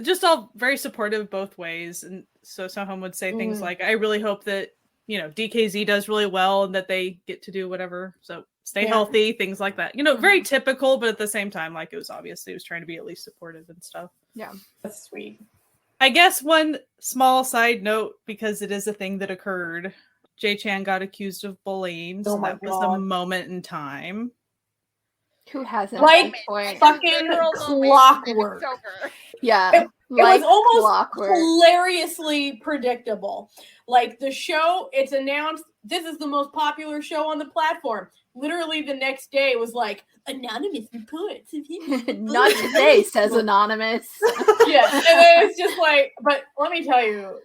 just all very supportive both ways. And so Soham would say things like, I really hope that, you know, DKZ does really well and that they get to do whatever. So stay healthy, things like that. You know, very typical, but at the same time, like, it was obvious he was trying to be at least supportive and stuff. Yeah, That's sweet. I guess one small side note, because it is a thing that occurred, Jay Chan got accused of bullying. So Oh my that was a God. moment in time. Who hasn't Like, at this point? fucking Literal moment, and then clockwork. it's over. Yeah. It like was almost clockwork. hilariously predictable. Like the show, it's announced this is the most popular show on the platform. Literally the next day it was like anonymous reports. Not today, says Anonymous. Yeah, and then it's just like, but let me tell you,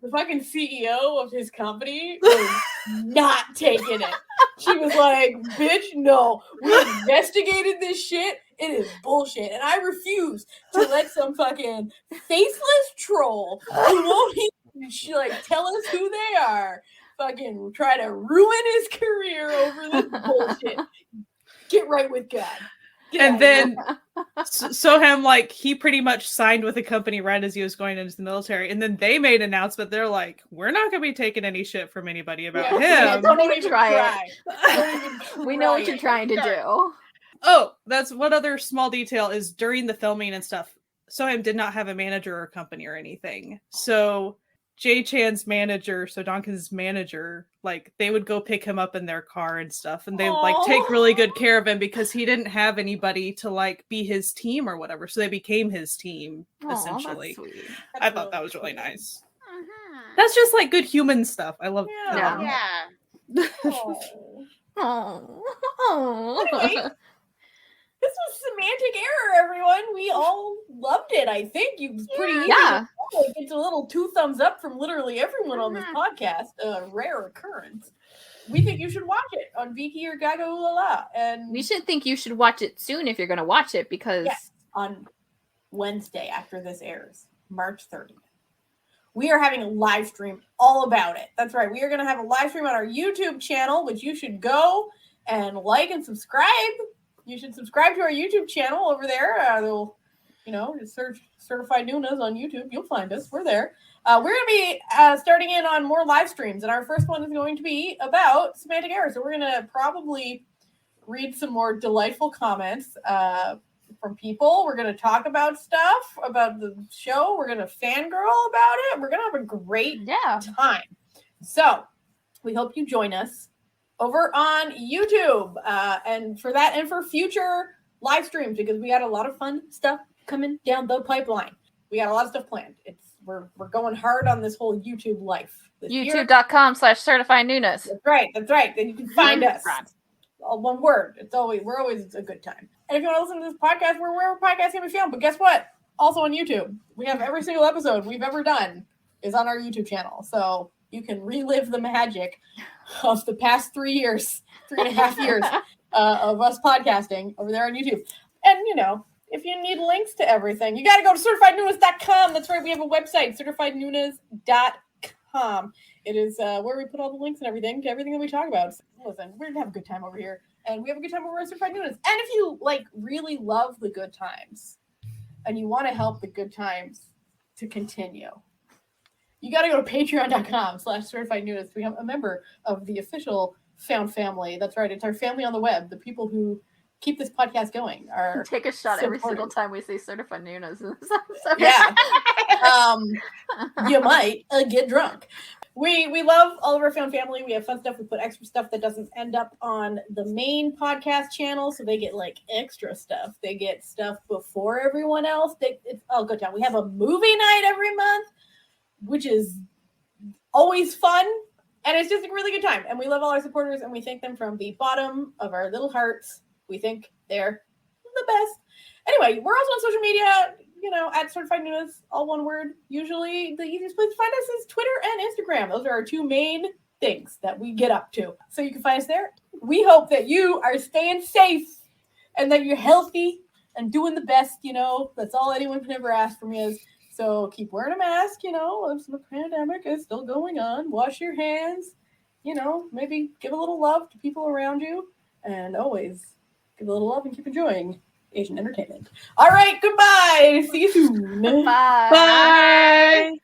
the fucking CEO of his company was not taking it. She was like, bitch, no, we investigated this shit. It is bullshit. And I refuse to let some fucking faceless troll who won't even tell us who they are fucking try to ruin his career over this bullshit. Get right with God. Get And out of here. then Soham, like, he pretty much signed with the company right as he was going into the military. And then they made an announcement. They're like, we're not going to be taking any shit from anybody about Yeah, him. don't even try it. Don't even We know what try you're it. trying to do. Oh, that's one other small detail is during the filming and stuff, Soham did not have a manager or company or anything. So Jae-chan's manager, so Donkin's manager, like, they would go pick him up in their car and stuff, and they would like take really good care of him because he didn't have anybody to like be his team or whatever. So they became his team, essentially. That's sweet. I thought that was really nice. Mhm. That's just like good human stuff. I love Yeah. Yeah. Oh. Anyway, this was Semantic Error, everyone. We all loved it. I think you was pretty easy. Yeah. It's a little 2 thumbs up from literally everyone on this podcast. A rare occurrence. We think you should watch it on Viki or Gaga Ooh La La. And We should think you should watch it soon if you're going to watch it because yes, on Wednesday after this airs, March 30th. We are having a live stream all about it. That's right. We are going to have a live stream on our YouTube channel, which you should go and like and subscribe. You should subscribe to our YouTube channel over there. They'll, just search Certified Noonas on YouTube. You'll find us. We're there. We're going to be starting in on more live streams, and our first one is going to be about Semantic Error. So we're going to probably read some more delightful comments from people. We're going to talk about stuff about the show. We're going to fangirl about it. We're going to have a great time. So we hope you join us over on YouTube and for that and for future live streams, because we got a lot of fun stuff coming down the pipeline. We got a lot of stuff planned. We're going hard on this whole YouTube life. YouTube.com/certified Noonas. That's right. Then you can find us. All one word. We're always a good time. And if you want to listen to this podcast, we're wherever podcasts can be found. But guess what? Also on YouTube. We have every single episode we've ever done is on our YouTube channel. So you can relive the magic of the past 3.5 years of us podcasting over there on YouTube. And, if you need links to everything, you got to go to certifiednoonas.com. That's right. We have a website, certifiednoonas.com. It is where we put all the links and everything to everything that we talk about. So, listen, we're going to have a good time over here. And we have a good time over at Certified Noonas. And if you, really love the good times and you want to help the good times to continue, you got to go to patreon.com/certified Noonas to become a member of the official Found Family. That's right. It's our family on the web. The people who keep this podcast going are Take a shot every supportive. single time we say certified Noonas. Yeah. You might get drunk. We love all of our Found Family. We have fun stuff. We put extra stuff that doesn't end up on the main podcast channel, so they get extra stuff. They get stuff before everyone else. It's all good time. We have a movie night every month, which is always fun, and it's just a really good time. And we love all our supporters, and we thank them from the bottom of our little hearts. We think they're the best. Anyway, we're also on social media, at Certified Noonas, all one word. Usually the easiest place to find us is Twitter and Instagram. Those are our 2 main things that we get up to. So you can find us there. We hope that you are staying safe and that you're healthy and doing the best, That's all anyone can ever ask from you is. So keep wearing a mask, the pandemic is still going on. Wash your hands, maybe give a little love to people around you. And always give a little love and keep enjoying Asian entertainment. All right, goodbye. See you soon. Bye. Bye.